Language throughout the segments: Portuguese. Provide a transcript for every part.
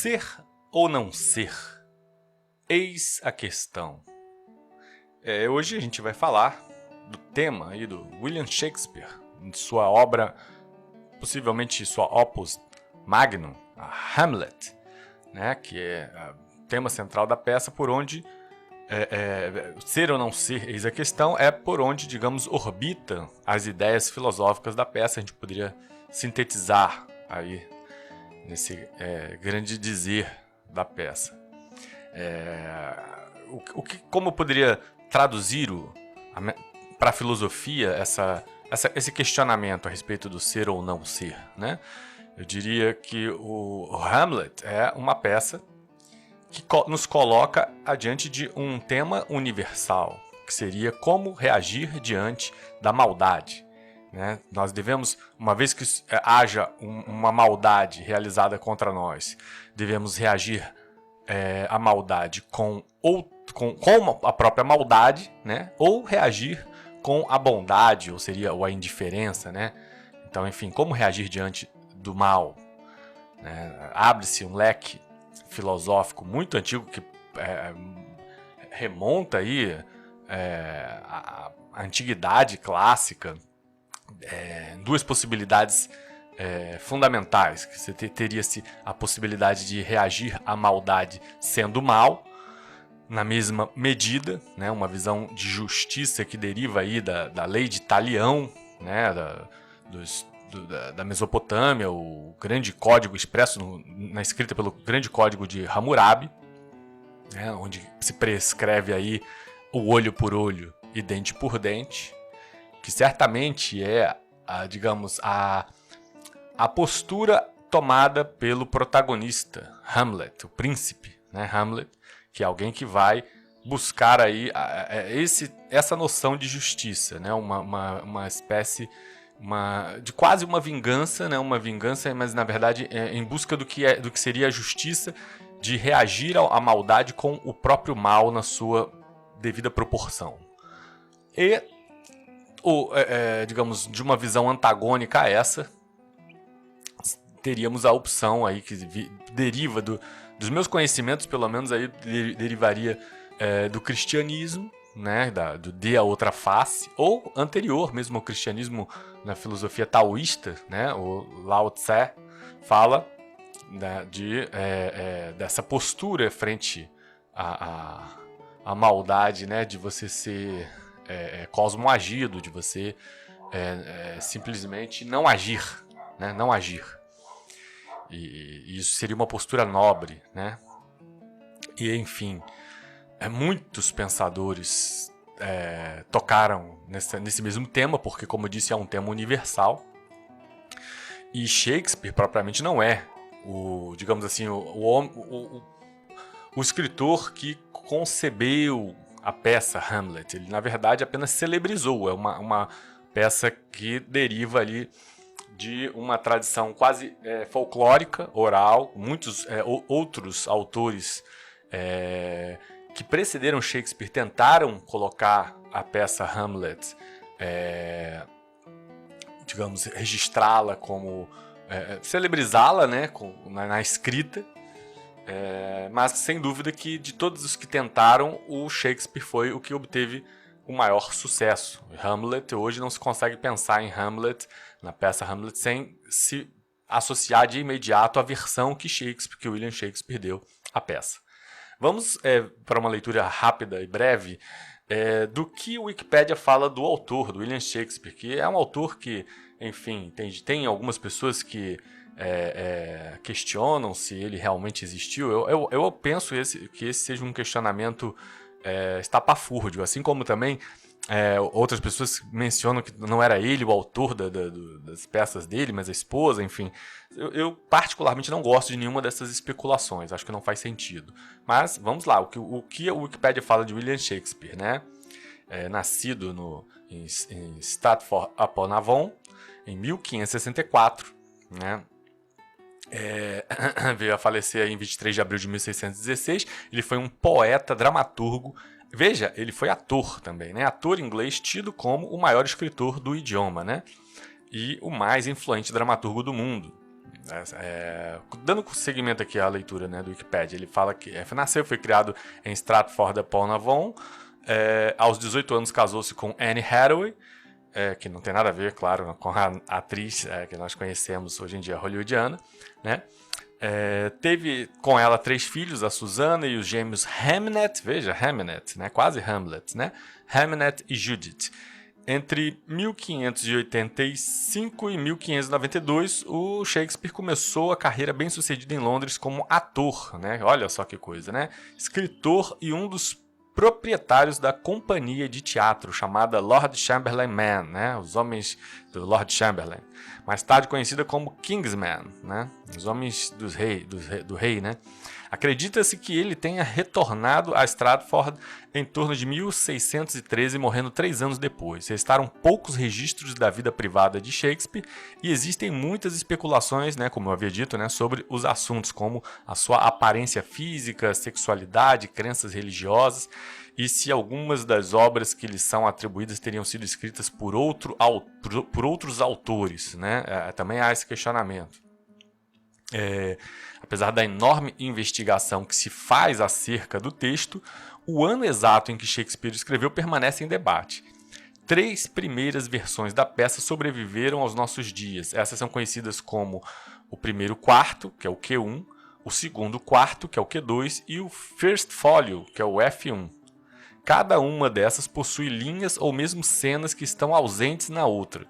Ser ou não ser? Eis a questão. Hoje a gente vai falar do tema aí do William Shakespeare, de sua obra, possivelmente sua opus magnum, a Hamlet, né, que é o tema central da peça, por onde ser ou não ser, eis a questão, é por onde, digamos, orbitam as ideias filosóficas da peça. A gente poderia sintetizar aí nesse grande dizer da peça. Como eu poderia traduzir para a filosofia esse questionamento a respeito do ser ou não ser, né? Eu diria que o Hamlet é uma peça que nos coloca adiante de um tema universal, que seria como reagir diante da maldade. Né? Nós devemos, uma vez que haja uma maldade realizada contra nós, devemos reagir à maldade com a própria maldade, né? Ou reagir com a bondade, ou a indiferença. Né? Então, enfim, como reagir diante do mal? Né? Abre-se um leque filosófico muito antigo que remonta aí à antiguidade clássica. Duas possibilidades fundamentais, que você teria-se a possibilidade de reagir à maldade sendo mal, na mesma medida, né, uma visão de justiça que deriva aí da lei de Talião, né, da Mesopotâmia, o grande código expresso na escrita pelo grande código de Hammurabi, né, onde se prescreve aí o olho por olho e dente por dente, que certamente é, digamos, a postura tomada pelo protagonista, Hamlet, o príncipe, né, Hamlet, que é alguém que vai buscar aí essa noção de justiça, né, uma espécie de quase uma vingança, né, mas na verdade em busca do que seria a justiça, de reagir à maldade com o próprio mal na sua devida proporção. E digamos, de uma visão antagônica a essa, teríamos a opção aí que deriva dos meus conhecimentos, pelo menos aí derivaria do cristianismo, né, de a outra face, ou anterior mesmo ao cristianismo, na filosofia taoísta, né, o Lao Tse fala, né, dessa postura frente à maldade, né, de você ser cosmoagido, de você simplesmente não agir, né, não agir. E isso seria uma postura nobre, né? E enfim, muitos pensadores tocaram nesse mesmo tema, porque, como eu disse, é um tema universal. E Shakespeare propriamente não é digamos assim, o escritor que concebeu a peça Hamlet. Ele, na verdade, apenas celebrizou. É uma peça que deriva ali de uma tradição quase folclórica, oral. Muitos outros autores que precederam Shakespeare tentaram colocar a peça Hamlet, digamos, registrá-la como celebrizá-la, né, na escrita, mas sem dúvida que de todos os que tentaram, o Shakespeare foi o que obteve o maior sucesso. Hamlet, hoje não se consegue pensar em Hamlet, na peça Hamlet, sem se associar de imediato à versão que William Shakespeare deu à peça. Vamos para uma leitura rápida e breve do que o Wikipedia fala do autor, do William Shakespeare, que é um autor que, enfim, tem algumas pessoas que questionam se ele realmente existiu. Eu penso que esse seja um questionamento estapafúrdio, assim como também outras pessoas mencionam que não era ele o autor das peças dele, mas a esposa, enfim. Eu particularmente não gosto de nenhuma dessas especulações, acho que não faz sentido. Mas vamos lá, o que a Wikipedia fala de William Shakespeare, né? Nascido em Stratford-upon-Avon em 1564, né? Veio a falecer em 23 de abril de 1616. Ele foi um poeta, dramaturgo. Veja, ele foi ator também, né? Ator inglês tido como o maior escritor do idioma, né? E o mais influente dramaturgo do mundo. Dando seguimento aqui à leitura, né, do Wikipedia, ele fala que foi criado em Stratford-upon-Avon. Aos 18 anos casou-se com Anne Hathaway, que não tem nada a ver, claro, com a atriz que nós conhecemos hoje em dia, hollywoodiana, né? Teve com ela 3 filhos, a Susana e os gêmeos Hamnet, veja, Hamnet, né? Quase Hamlet, né? Hamnet e Judith. Entre 1585 e 1592, o Shakespeare começou a carreira bem-sucedida em Londres como ator, né? Olha só que coisa, né? Escritor e um dos proprietários da companhia de teatro chamada Lord Chamberlain Man, né? Os Homens do Lord Chamberlain, mais tarde conhecida como Kingsmen, né? Os Homens do Rei, né? Acredita-se que ele tenha retornado a Stratford em torno de 1613, morrendo 3 anos depois. Restaram poucos registros da vida privada de Shakespeare e existem muitas especulações, né, como eu havia dito, né, sobre os assuntos, como a sua aparência física, sexualidade, crenças religiosas, e se algumas das obras que lhe são atribuídas teriam sido escritas por outros autores, né? Também há esse questionamento. Apesar da enorme investigação que se faz acerca do texto, o ano exato em que Shakespeare escreveu permanece em debate. 3 primeiras versões da peça sobreviveram aos nossos dias. Essas são conhecidas como o primeiro quarto, que é o Q1, o segundo quarto, que é o Q2, e o First Folio, que é o F1. Cada uma dessas possui linhas ou mesmo cenas que estão ausentes na outra.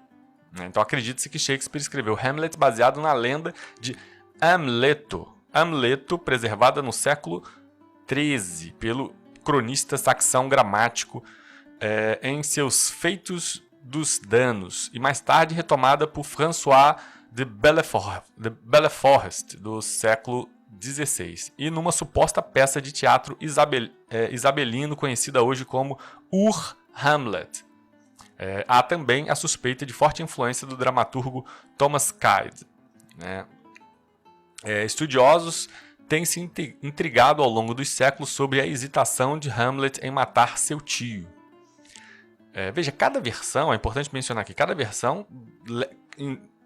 Então acredita-se que Shakespeare escreveu Hamlet baseado na lenda de Amleto, preservada no século XIII pelo cronista saxão gramático em seus Feitos dos Danos, e mais tarde retomada por François de Belleforest, do século XVI, e numa suposta peça de teatro isabelino conhecida hoje como Ur-Hamlet. Há também a suspeita de forte influência do dramaturgo Thomas Kyde, né? Estudiosos têm se intrigado ao longo dos séculos sobre a hesitação de Hamlet em matar seu tio. Veja, cada versão, é importante mencionar aqui, cada versão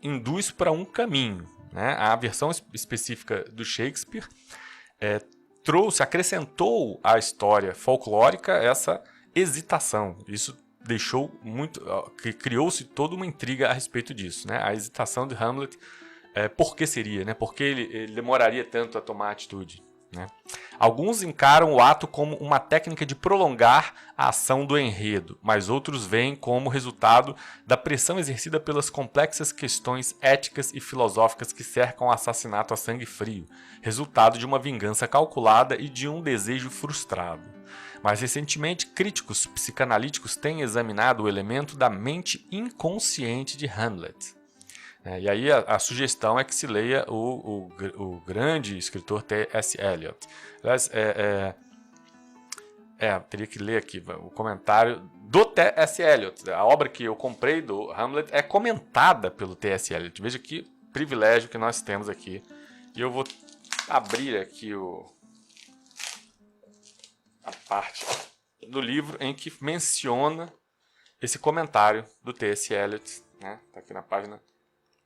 induz para um caminho, né? A versão específica do Shakespeare acrescentou à história folclórica essa hesitação. Isso criou-se toda uma intriga a respeito disso, né? A hesitação de Hamlet. Por que seria, né? Por que ele demoraria tanto a tomar atitude, né? Alguns encaram o ato como uma técnica de prolongar a ação do enredo, mas outros veem como resultado da pressão exercida pelas complexas questões éticas e filosóficas que cercam o assassinato a sangue frio, resultado de uma vingança calculada e de um desejo frustrado. Mais recentemente, críticos psicanalíticos têm examinado o elemento da mente inconsciente de Hamlet. E aí a sugestão é que se leia o grande escritor T.S. Eliot. Aliás, teria que ler aqui o comentário do T.S. Eliot. A obra que eu comprei do Hamlet é comentada pelo T.S. Eliot. Veja que privilégio que nós temos aqui. E eu vou abrir aqui a parte do livro em que menciona esse comentário do T.S. Eliot. Né? Tá aqui na página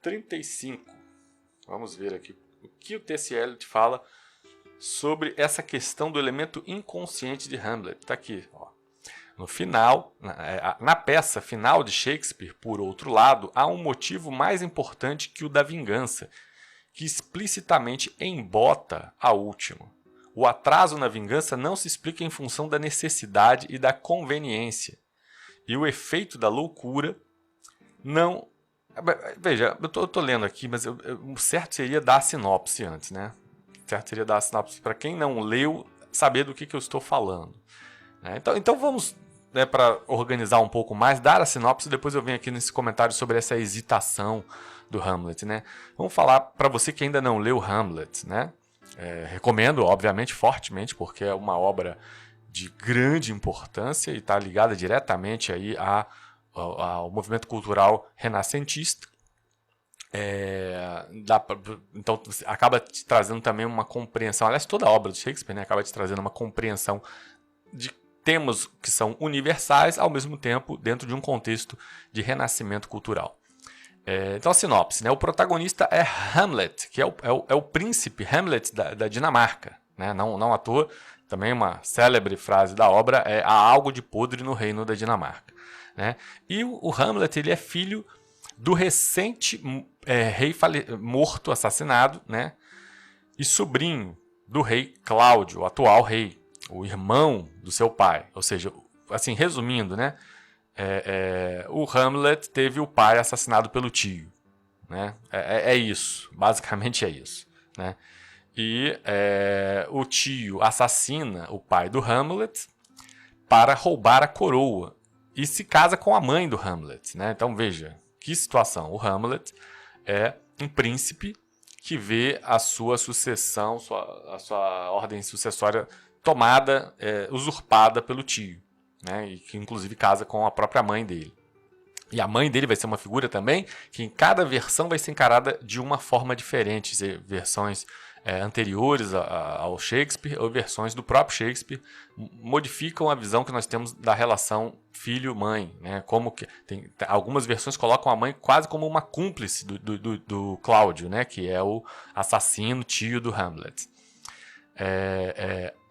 35. Vamos ver aqui o que o T.S. Eliot fala sobre essa questão do elemento inconsciente de Hamlet. Está aqui. Ó. No final, na peça final de Shakespeare, por outro lado, há um motivo mais importante que o da vingança, que explicitamente embota a última. O atraso na vingança não se explica em função da necessidade e da conveniência. E o efeito da loucura não... Veja, eu tô lendo aqui, mas o certo seria dar a sinopse antes, né? O certo seria dar a sinopse para quem não leu, saber do que eu estou falando. Né? Então vamos, né, para organizar um pouco mais, dar a sinopse, e depois eu venho aqui nesse comentário sobre essa hesitação do Hamlet, né? Vamos falar para você que ainda não leu Hamlet, né? Recomendo, obviamente, fortemente, porque é uma obra de grande importância e está ligada diretamente aí ao movimento cultural renascentista. Então acaba te trazendo também uma compreensão, aliás, toda a obra do Shakespeare, né, acaba te trazendo uma compreensão de temas que são universais, ao mesmo tempo dentro de um contexto de renascimento cultural. Então a sinopse, né? O protagonista é Hamlet, que é o príncipe Hamlet da Dinamarca. Né? Não à toa, também uma célebre frase da obra é há algo de podre no reino da Dinamarca. Né? E o Hamlet ele é filho do recente rei morto, assassinado, né? E sobrinho do rei Cláudio, o atual rei, o irmão do seu pai. Ou seja, assim, resumindo, né? O Hamlet teve o pai assassinado pelo tio. Né? É isso, basicamente é isso. Né? E o tio assassina o pai do Hamlet para roubar a coroa e se casa com a mãe do Hamlet. Né? Então veja, que situação. O Hamlet é um príncipe que vê a sua sucessão, a sua ordem sucessória tomada, usurpada pelo tio. Né? E que inclusive casa com a própria mãe dele. E a mãe dele vai ser uma figura também que em cada versão vai ser encarada de uma forma diferente. Versões anteriores ao Shakespeare ou versões do próprio Shakespeare modificam a visão que nós temos da relação filho-mãe. Né? Como que algumas versões colocam a mãe quase como uma cúmplice do Cláudio, né? Que é o assassino tio do Hamlet.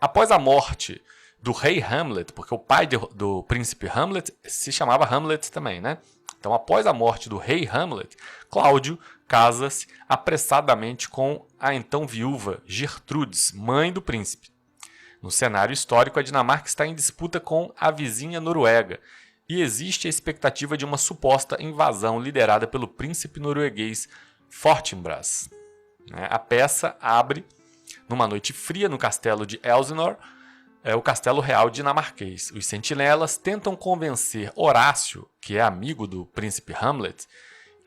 Após a morte do rei Hamlet, porque o pai do príncipe Hamlet se chamava Hamlet também, né? Então, após a morte do rei Hamlet, Cláudio casa-se apressadamente com a então viúva Gertrudes, mãe do príncipe. No cenário histórico, a Dinamarca está em disputa com a vizinha Noruega e existe a expectativa de uma suposta invasão liderada pelo príncipe norueguês Fortinbras. A peça abre numa noite fria no castelo de Elsinore, o castelo real dinamarquês. Os sentinelas tentam convencer Horácio, que é amigo do príncipe Hamlet,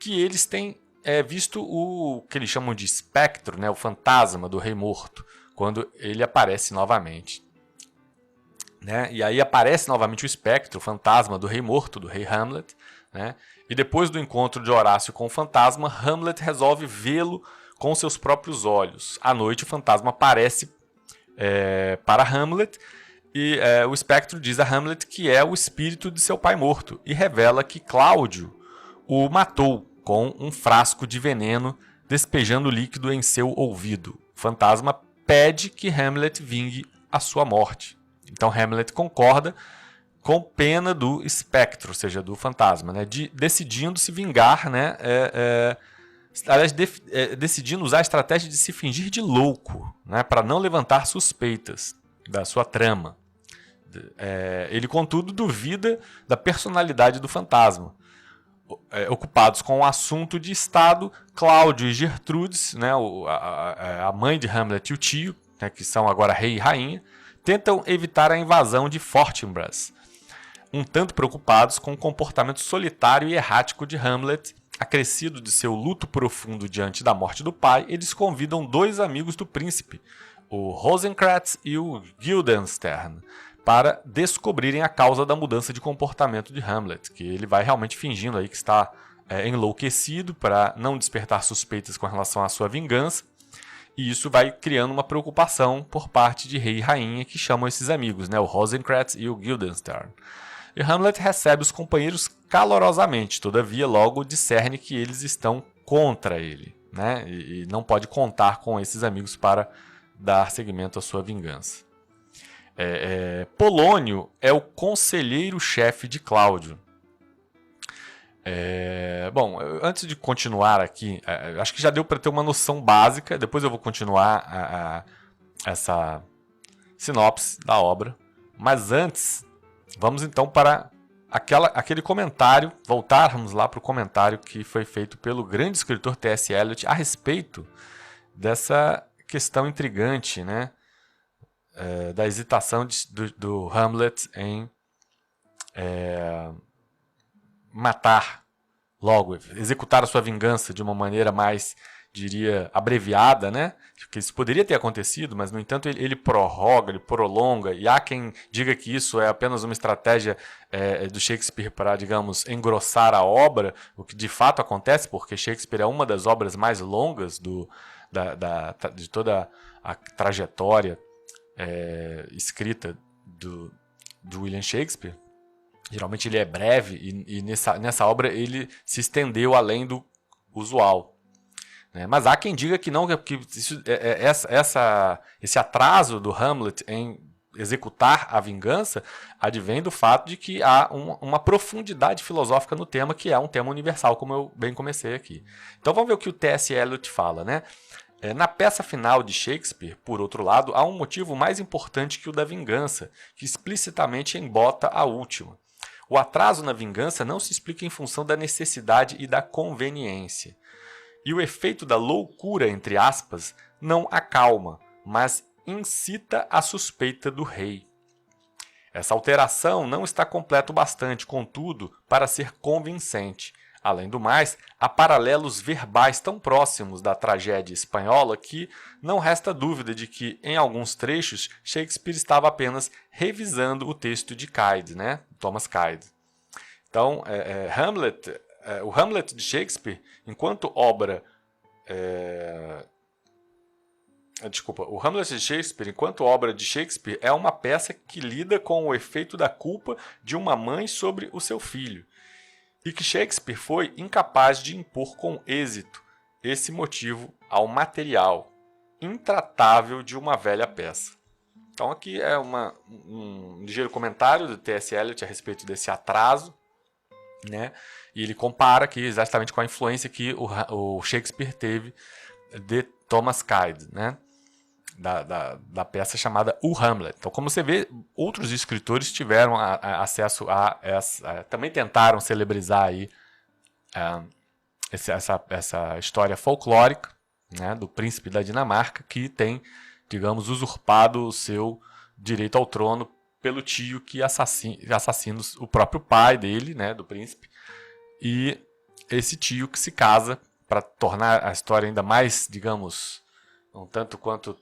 que eles têm visto o que eles chamam de espectro, né, o fantasma do rei morto, quando ele aparece novamente. Né? E aí aparece novamente o espectro, o fantasma do rei morto, do rei Hamlet. Né? E depois do encontro de Horácio com o fantasma, Hamlet resolve vê-lo com seus próprios olhos. À noite, o fantasma aparece para Hamlet e o espectro diz a Hamlet que é o espírito de seu pai morto e revela que Cláudio o matou com um frasco de veneno despejando líquido em seu ouvido. O fantasma pede que Hamlet vingue a sua morte. Então Hamlet concorda com pena do espectro, ou seja, do fantasma, né, decidindo se vingar, né, aliás, decidindo usar a estratégia de se fingir de louco, né, para não levantar suspeitas da sua trama. Ele, contudo, duvida da personalidade do fantasma. Ocupados com o assunto de Estado, Cláudio e Gertrudes, né, a mãe de Hamlet e o tio, né, que são agora rei e rainha, tentam evitar a invasão de Fortinbras. Um tanto preocupados com o comportamento solitário e errático de Hamlet, acrescido de seu luto profundo diante da morte do pai, eles convidam dois amigos do príncipe, o Rosencrantz e o Guildenstern, para descobrirem a causa da mudança de comportamento de Hamlet, que ele vai realmente fingindo aí que está enlouquecido para não despertar suspeitas com relação à sua vingança, e isso vai criando uma preocupação por parte de rei e rainha que chamam esses amigos, né, o Rosencrantz e o Guildenstern. E Hamlet recebe os companheiros calorosamente, todavia logo discerne que eles estão contra ele, né? E não pode contar com esses amigos para dar seguimento à sua vingança. Polônio é o conselheiro-chefe de Cláudio. Bom, antes de continuar aqui, acho que já deu para ter uma noção básica, depois eu vou continuar essa sinopse da obra, mas antes... Vamos então para aquele comentário, voltarmos lá para o comentário que foi feito pelo grande escritor T.S. Eliot a respeito dessa questão intrigante, né, da hesitação do Hamlet em matar logo, executar a sua vingança de uma maneira mais, diria, abreviada, né? Que isso poderia ter acontecido, mas, no entanto, ele prorroga, ele prolonga, e há quem diga que isso é apenas uma estratégia do Shakespeare para, digamos, engrossar a obra, o que de fato acontece, porque Shakespeare é uma das obras mais longas de toda a trajetória escrita do William Shakespeare. Geralmente ele é breve e nessa obra ele se estendeu além do usual. Mas há quem diga que não, que esse atraso do Hamlet em executar a vingança advém do fato de que há uma profundidade filosófica no tema, que é um tema universal, como eu bem comecei aqui. Então vamos ver o que o T.S. Eliot fala, né? Na peça final de Shakespeare, por outro lado, há um motivo mais importante que o da vingança, que explicitamente embota a última. O atraso na vingança não se explica em função da necessidade e da conveniência. E o efeito da loucura, entre aspas, não acalma, mas incita a suspeita do rei. Essa alteração não está completa o bastante, contudo, para ser convincente. Além do mais, há paralelos verbais tão próximos da tragédia espanhola que não resta dúvida de que, em alguns trechos, Shakespeare estava apenas revisando o texto de Kyde, né? Thomas Kyde. Então, o Hamlet de Shakespeare, enquanto obra... o Hamlet de Shakespeare, enquanto obra de Shakespeare, é uma peça que lida com o efeito da culpa de uma mãe sobre o seu filho, e que Shakespeare foi incapaz de impor com êxito esse motivo ao material intratável de uma velha peça. Então aqui é um ligeiro comentário do T.S. Eliot a respeito desse atraso, né? E ele compara aqui exatamente com a influência que o Shakespeare teve de Thomas Kyde, né? Da peça chamada O Hamlet. Então, como você vê, outros escritores tiveram acesso a essa... também tentaram celebrizar aí, essa história folclórica, né, do príncipe da Dinamarca, que tem, digamos, usurpado o seu direito ao trono pelo tio que assassina o próprio pai dele, né, do príncipe, e esse tio que se casa para tornar a história ainda mais, digamos, um tanto quanto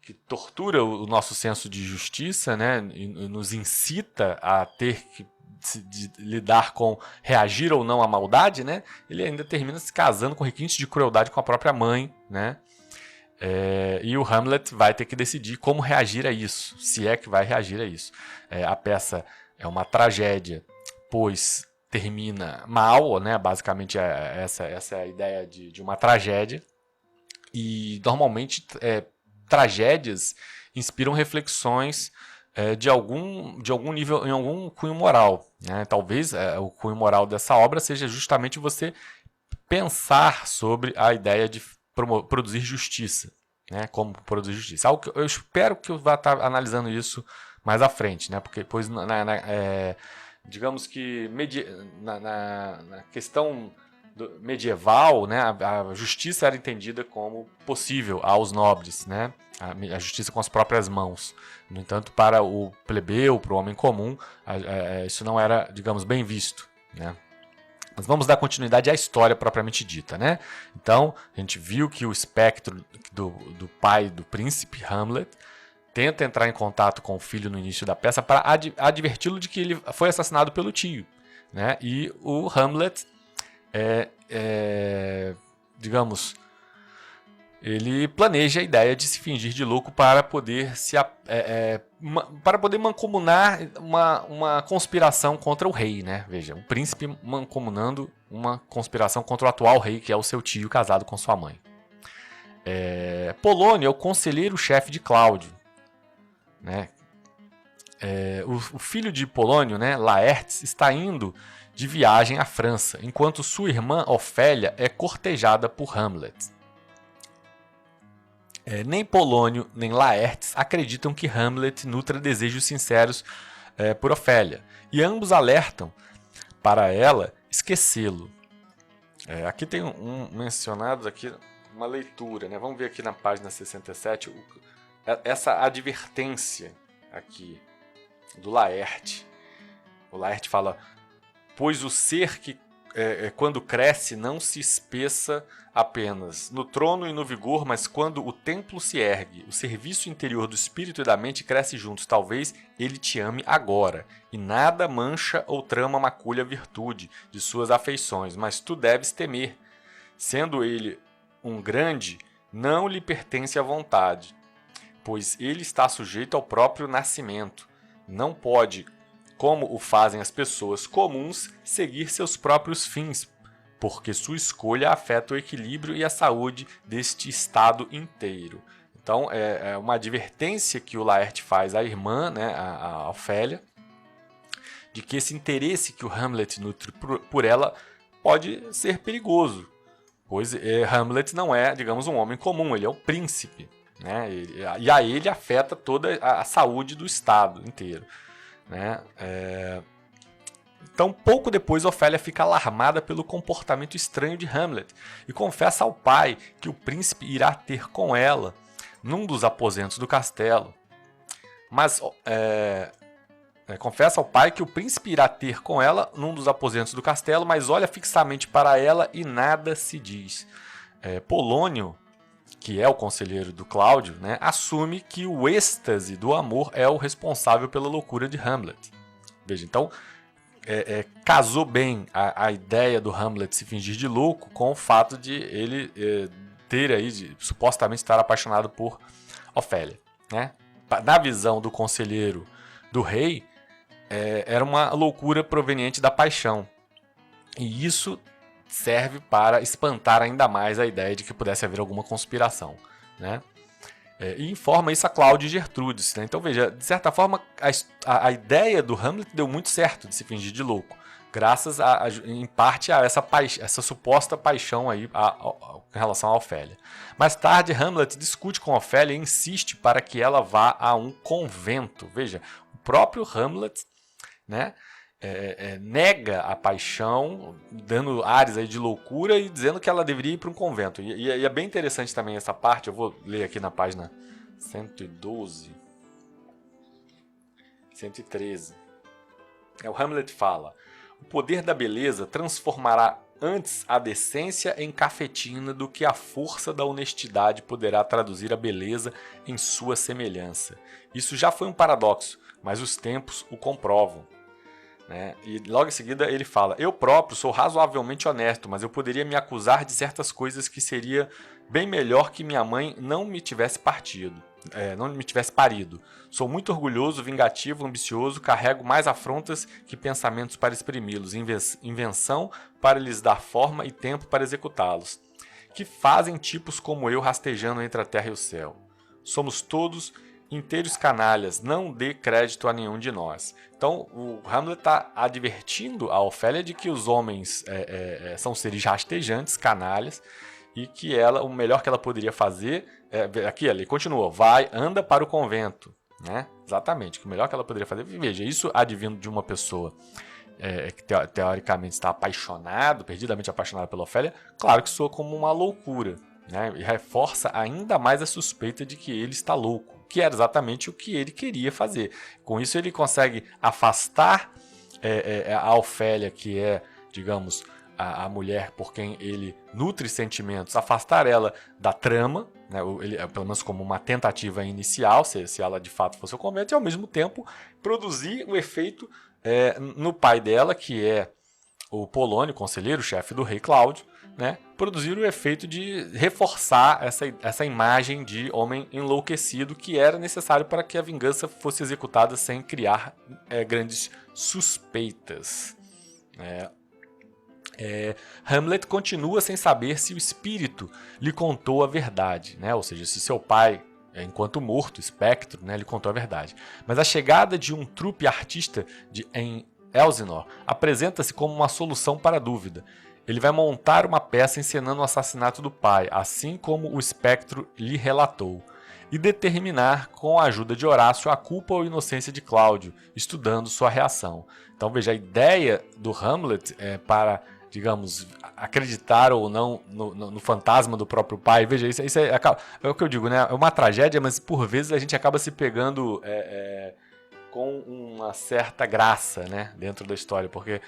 que tortura o nosso senso de justiça, né, e nos incita a ter que lidar com reagir ou não à maldade, né, ele ainda termina se casando com requintes de crueldade com a própria mãe, né, e o Hamlet vai ter que decidir como reagir a isso, se é que vai reagir a isso. A peça é uma tragédia, pois termina mal, né, basicamente essa é a ideia de uma tragédia, e normalmente tragédias inspiram reflexões de algum nível, em algum cunho moral, né? Talvez o cunho moral dessa obra seja justamente você pensar sobre a ideia de produzir justiça, né? Como produzir justiça. Algo que eu espero que eu vá estar analisando isso mais à frente, né? Porque depois, digamos que na questão medieval, né, a justiça era entendida como possível aos nobres, né, a justiça com as próprias mãos. No entanto, para o plebeu, para o homem comum, isso não era, digamos, bem visto, né. Mas vamos dar continuidade à história propriamente dita, né? Então, a gente viu que o espectro do pai do príncipe, Hamlet, tenta entrar em contato com o filho no início da peça para adverti-lo de que ele foi assassinado pelo tio, né? E o Hamlet, digamos, ele planeja a ideia de se fingir de louco para poder para poder mancomunar uma conspiração contra o rei, né? Veja, o príncipe mancomunando uma conspiração contra o atual rei, que é o seu tio casado com sua mãe. Polônio é o conselheiro-chefe de Cláudio, né? O filho de Polônio, né, Laertes, está indo de viagem à França, enquanto sua irmã Ofélia é cortejada por Hamlet. Nem Polônio nem Laertes acreditam que Hamlet nutra desejos sinceros por Ofélia, e ambos alertam para ela esquecê-lo. Aqui tem mencionados aqui uma leitura, né? Vamos ver aqui na página 67 essa advertência aqui do Laerte. O Laerte fala: pois o ser que quando cresce não se espessa apenas no trono e no vigor, mas quando o templo se ergue, o serviço interior do espírito e da mente cresce juntos. Talvez ele te ame agora, e nada mancha ou trama maculha a virtude de suas afeições, mas tu deves temer. Sendo ele um grande, não lhe pertence a vontade, pois ele está sujeito ao próprio nascimento. Não pode, como o fazem as pessoas comuns, seguir seus próprios fins, porque sua escolha afeta o equilíbrio e a saúde deste estado inteiro. Então, é uma advertência que o Laerte faz à irmã, né, a Ofélia, de que esse interesse que o Hamlet nutre por ela pode ser perigoso, pois Hamlet não é, digamos, um homem comum, ele é o príncipe, né? E a ele afeta toda a saúde do estado inteiro, né? Então, pouco depois, Ofélia fica alarmada pelo comportamento estranho de Hamlet e confessa ao pai que o príncipe irá ter com ela num dos aposentos do castelo. Mas confessa ao pai que o príncipe irá ter com ela num dos aposentos do castelo, mas olha fixamente para ela e nada se diz. Polônio, que é o conselheiro do Cláudio, né, assume que o êxtase do amor é o responsável pela loucura de Hamlet. Veja, então, casou bem a ideia do Hamlet se fingir de louco com o fato de ele ter aí, de supostamente estar apaixonado por Ofélia, né? Na visão do conselheiro do rei, era uma loucura proveniente da paixão. E isso serve para espantar ainda mais a ideia de que pudesse haver alguma conspiração, né? E informa isso a Cláudio e Gertrudes, né? Então veja, de certa forma a ideia do Hamlet deu muito certo de se fingir de louco, graças em parte a essa suposta paixão aí em relação a Ofélia. Mais tarde, Hamlet discute com Ofélia e insiste para que ela vá a um convento. Veja, o próprio Hamlet, né, nega a paixão, dando ares aí de loucura e dizendo que ela deveria ir para um convento. E é bem interessante também essa parte, eu vou ler aqui na página 112, 113. O Hamlet fala: o poder da beleza transformará antes a decência em cafetina do que a força da honestidade poderá traduzir a beleza em sua semelhança. Isso já foi um paradoxo, mas os tempos o comprovam. Né? E logo em seguida ele fala: eu próprio sou razoavelmente honesto, mas eu poderia me acusar de certas coisas que seria bem melhor que minha mãe não me tivesse parido. Sou muito orgulhoso, vingativo, ambicioso, carrego mais afrontas que pensamentos para exprimi-los, invenção para lhes dar forma e tempo para executá-los. Que fazem tipos como eu rastejando entre a terra e o céu? Somos todos inteiros canalhas, não dê crédito a nenhum de nós. Então, o Hamlet está advertindo a Ofélia de que os homens são seres rastejantes, canalhas, e que o melhor que ela poderia fazer, aqui ele continua, anda para o convento. Né? Exatamente, que o melhor que ela poderia fazer, veja, isso advindo de uma pessoa que teoricamente está perdidamente apaixonada pela Ofélia, claro que soa como uma loucura. Né? E reforça ainda mais a suspeita de que ele está louco, que era exatamente o que ele queria fazer. Com isso ele consegue afastar a Ofélia, que é, digamos, a mulher por quem ele nutre sentimentos, afastar ela da trama, né? Pelo menos como uma tentativa inicial, se ela de fato fosse o convento, e ao mesmo tempo produzir o efeito no pai dela, que é o Polônio, conselheiro, chefe do rei Cláudio, né, produzir o efeito de reforçar essa imagem de homem enlouquecido que era necessário para que a vingança fosse executada sem criar grandes suspeitas. Hamlet continua sem saber se o espírito lhe contou a verdade, né? Ou seja, se seu pai, enquanto morto, espectro, né, lhe contou a verdade. Mas a chegada de um trupe artista em Elsinore apresenta-se como uma solução para a dúvida. Ele vai montar uma peça encenando o assassinato do pai, assim como o espectro lhe relatou, e determinar, com a ajuda de Horácio, a culpa ou inocência de Cláudio, estudando sua reação. Então veja, a ideia do Hamlet para, digamos, acreditar ou não no fantasma do próprio pai. Veja, isso é o que eu digo, né? É uma tragédia, mas por vezes a gente acaba se pegando com uma certa graça, né, dentro da história, porque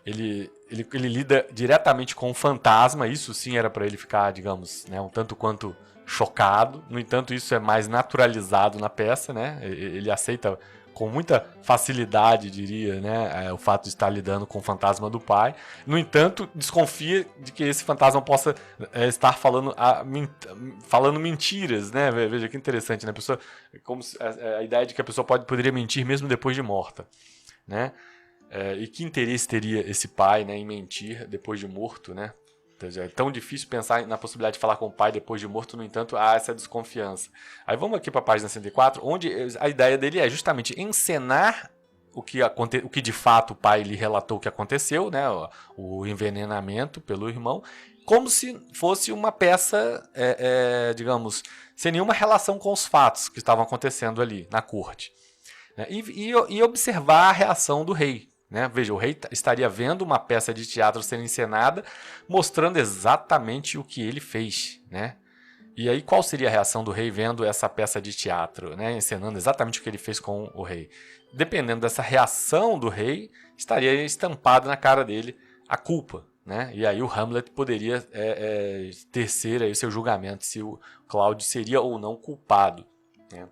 ele lida diretamente com o fantasma. Isso sim era para ele ficar, digamos, né, um tanto quanto chocado. No entanto, isso é mais naturalizado na peça, né? Ele aceita com muita facilidade, diria, né, o fato de estar lidando com o fantasma do pai. No entanto, desconfia de que esse fantasma possa estar falando mentiras, né? Veja que interessante, né? A ideia de que a pessoa poderia mentir mesmo depois de morta, né? E que interesse teria esse pai, né, em mentir depois de morto, né? É tão difícil pensar na possibilidade de falar com o pai depois de morto, no entanto, há essa desconfiança. Aí vamos aqui para a página 104, onde a ideia dele é justamente encenar o que de fato o pai lhe relatou que aconteceu, né, o envenenamento pelo irmão, como se fosse uma peça, digamos, sem nenhuma relação com os fatos que estavam acontecendo ali na corte. Né, e observar a reação do rei. Né? Veja, o rei estaria vendo uma peça de teatro sendo encenada, mostrando exatamente o que ele fez. Né? E aí, qual seria a reação do rei vendo essa peça de teatro, né? Encenando exatamente o que ele fez com o rei? Dependendo dessa reação do rei, estaria estampado na cara dele a culpa. Né? E aí o Hamlet poderia tecer aí o seu julgamento se o Cláudio seria ou não culpado. Né?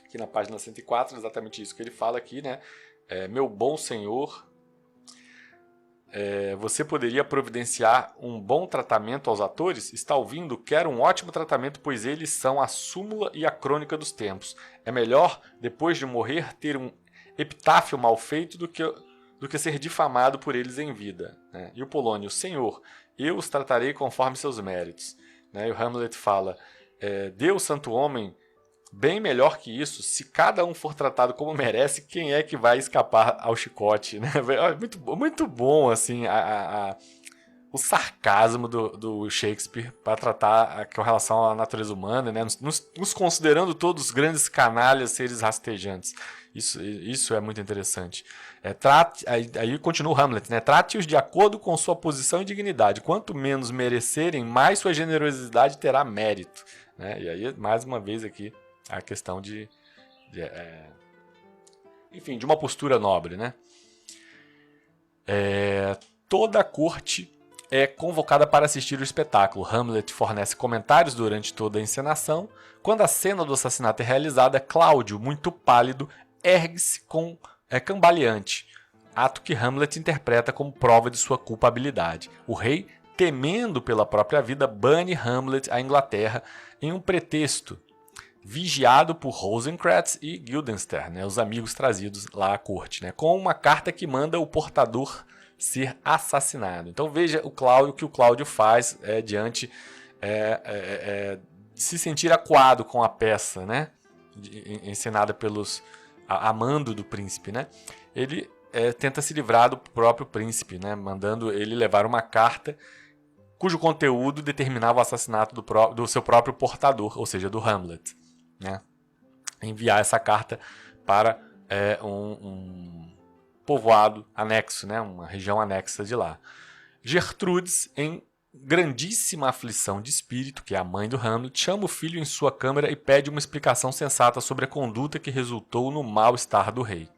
Aqui na página 104, exatamente isso que ele fala aqui, né? Meu bom senhor, você poderia providenciar um bom tratamento aos atores? Está ouvindo? Quero um ótimo tratamento, pois eles são a súmula e a crônica dos tempos. É melhor, depois de morrer, ter um epitáfio mal feito do que ser difamado por eles em vida. Né? E o Polônio, Senhor, eu os tratarei conforme seus méritos. Né? E o Hamlet fala, Deus, santo homem, bem melhor que isso, se cada um for tratado como merece, quem é que vai escapar ao chicote? Né? Muito, muito bom assim, o sarcasmo do Shakespeare para tratar com relação à natureza humana, né? nos considerando todos grandes canalhas, seres rastejantes. Isso é muito interessante. Aí continua o Hamlet, né? Trate-os de acordo com sua posição e dignidade. Quanto menos merecerem, mais sua generosidade terá mérito. Né? E aí, mais uma vez aqui, a questão enfim, de uma postura nobre, né? Toda a corte é convocada para assistir o espetáculo. Hamlet fornece comentários durante toda a encenação. Quando a cena do assassinato é realizada, Cláudio, muito pálido, ergue-se cambaleante, ato que Hamlet interpreta como prova de sua culpabilidade. O rei, temendo pela própria vida, bane Hamlet à Inglaterra em um pretexto, vigiado por Rosencrantz e Guildenstern, né, os amigos trazidos lá à corte, né, com uma carta que manda o portador ser assassinado. Então veja o que o Cláudio faz diante de se sentir acuado com a peça, né, encenada pelos amando do príncipe, né? Ele tenta se livrar do próprio príncipe, né, mandando ele levar uma carta cujo conteúdo determinava o assassinato do seu próprio portador, ou seja, do Hamlet. Né? Enviar essa carta para um povoado anexo, né? Uma região anexa de lá. Gertrudes, em grandíssima aflição de espírito, que é a mãe do Hamlet, chama o filho em sua câmara e pede uma explicação sensata sobre a conduta que resultou no mal-estar do rei.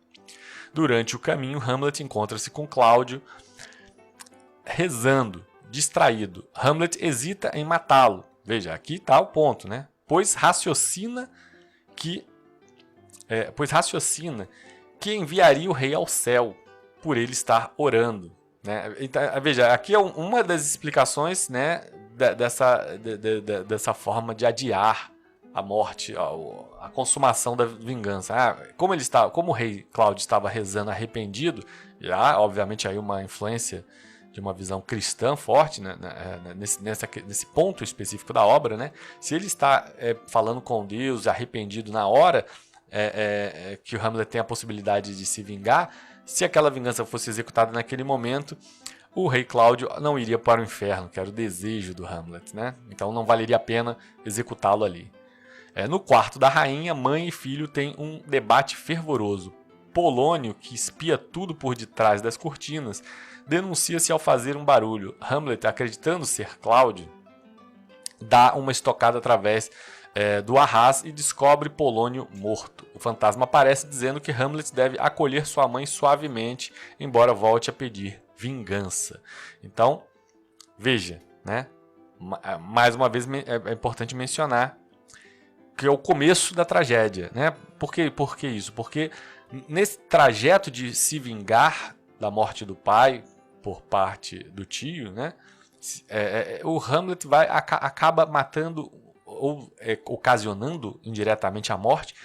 Durante o caminho, Hamlet encontra-se com Cláudio, rezando, distraído. Hamlet hesita em matá-lo. Veja, aqui está o ponto, né? Pois raciocina que enviaria o rei ao céu por ele estar orando. Né? Então, veja, aqui é uma das explicações, né, dessa forma de adiar a morte, a consumação da vingança. Como o rei Cláudio estava rezando arrependido, e há, obviamente, aí uma influência de uma visão cristã forte, né, nesse ponto específico da obra, né? Se ele está falando com Deus, arrependido na hora que o Hamlet tem a possibilidade de se vingar, se aquela vingança fosse executada naquele momento, o rei Cláudio não iria para o inferno, que era o desejo do Hamlet. Né? Então não valeria a pena executá-lo ali. No quarto da rainha, mãe e filho têm um debate fervoroso. Polônio, que espia tudo por detrás das cortinas, denuncia-se ao fazer um barulho. Hamlet, acreditando ser Cláudio, dá uma estocada através do arras e descobre Polônio morto. O fantasma aparece dizendo que Hamlet deve acolher sua mãe suavemente, embora volte a pedir vingança. Então, veja, né? Mais uma vez é importante mencionar que é o começo da tragédia. Né? Por que isso? Porque nesse trajeto de se vingar da morte do pai por parte do tio, né? O Hamlet acaba matando ou ocasionando indiretamente a morte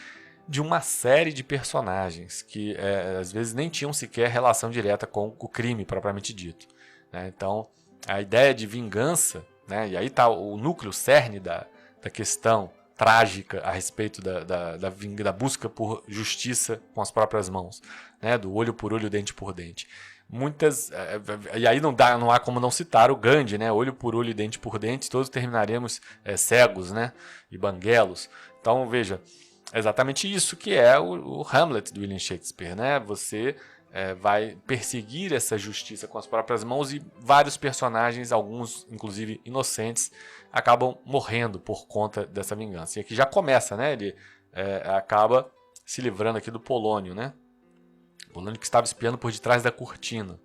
de uma série de personagens que às vezes nem tinham sequer relação direta com o crime propriamente dito, né? Então, a ideia de vingança, né? E aí está o núcleo, o cerne da questão trágica a respeito da busca por justiça com as próprias mãos, né? Do olho por olho, dente por dente. E aí não há como não citar o Gandhi, né? Olho por olho e dente por dente, todos terminaremos cegos, né? E banguelos. Então, veja, é exatamente isso que é o Hamlet do William Shakespeare, né? Você vai perseguir essa justiça com as próprias mãos e vários personagens, alguns inclusive inocentes, acabam morrendo por conta dessa vingança. E aqui já começa, né? Ele acaba se livrando aqui do Polônio, né? Polônio que estava espiando por detrás da cortina.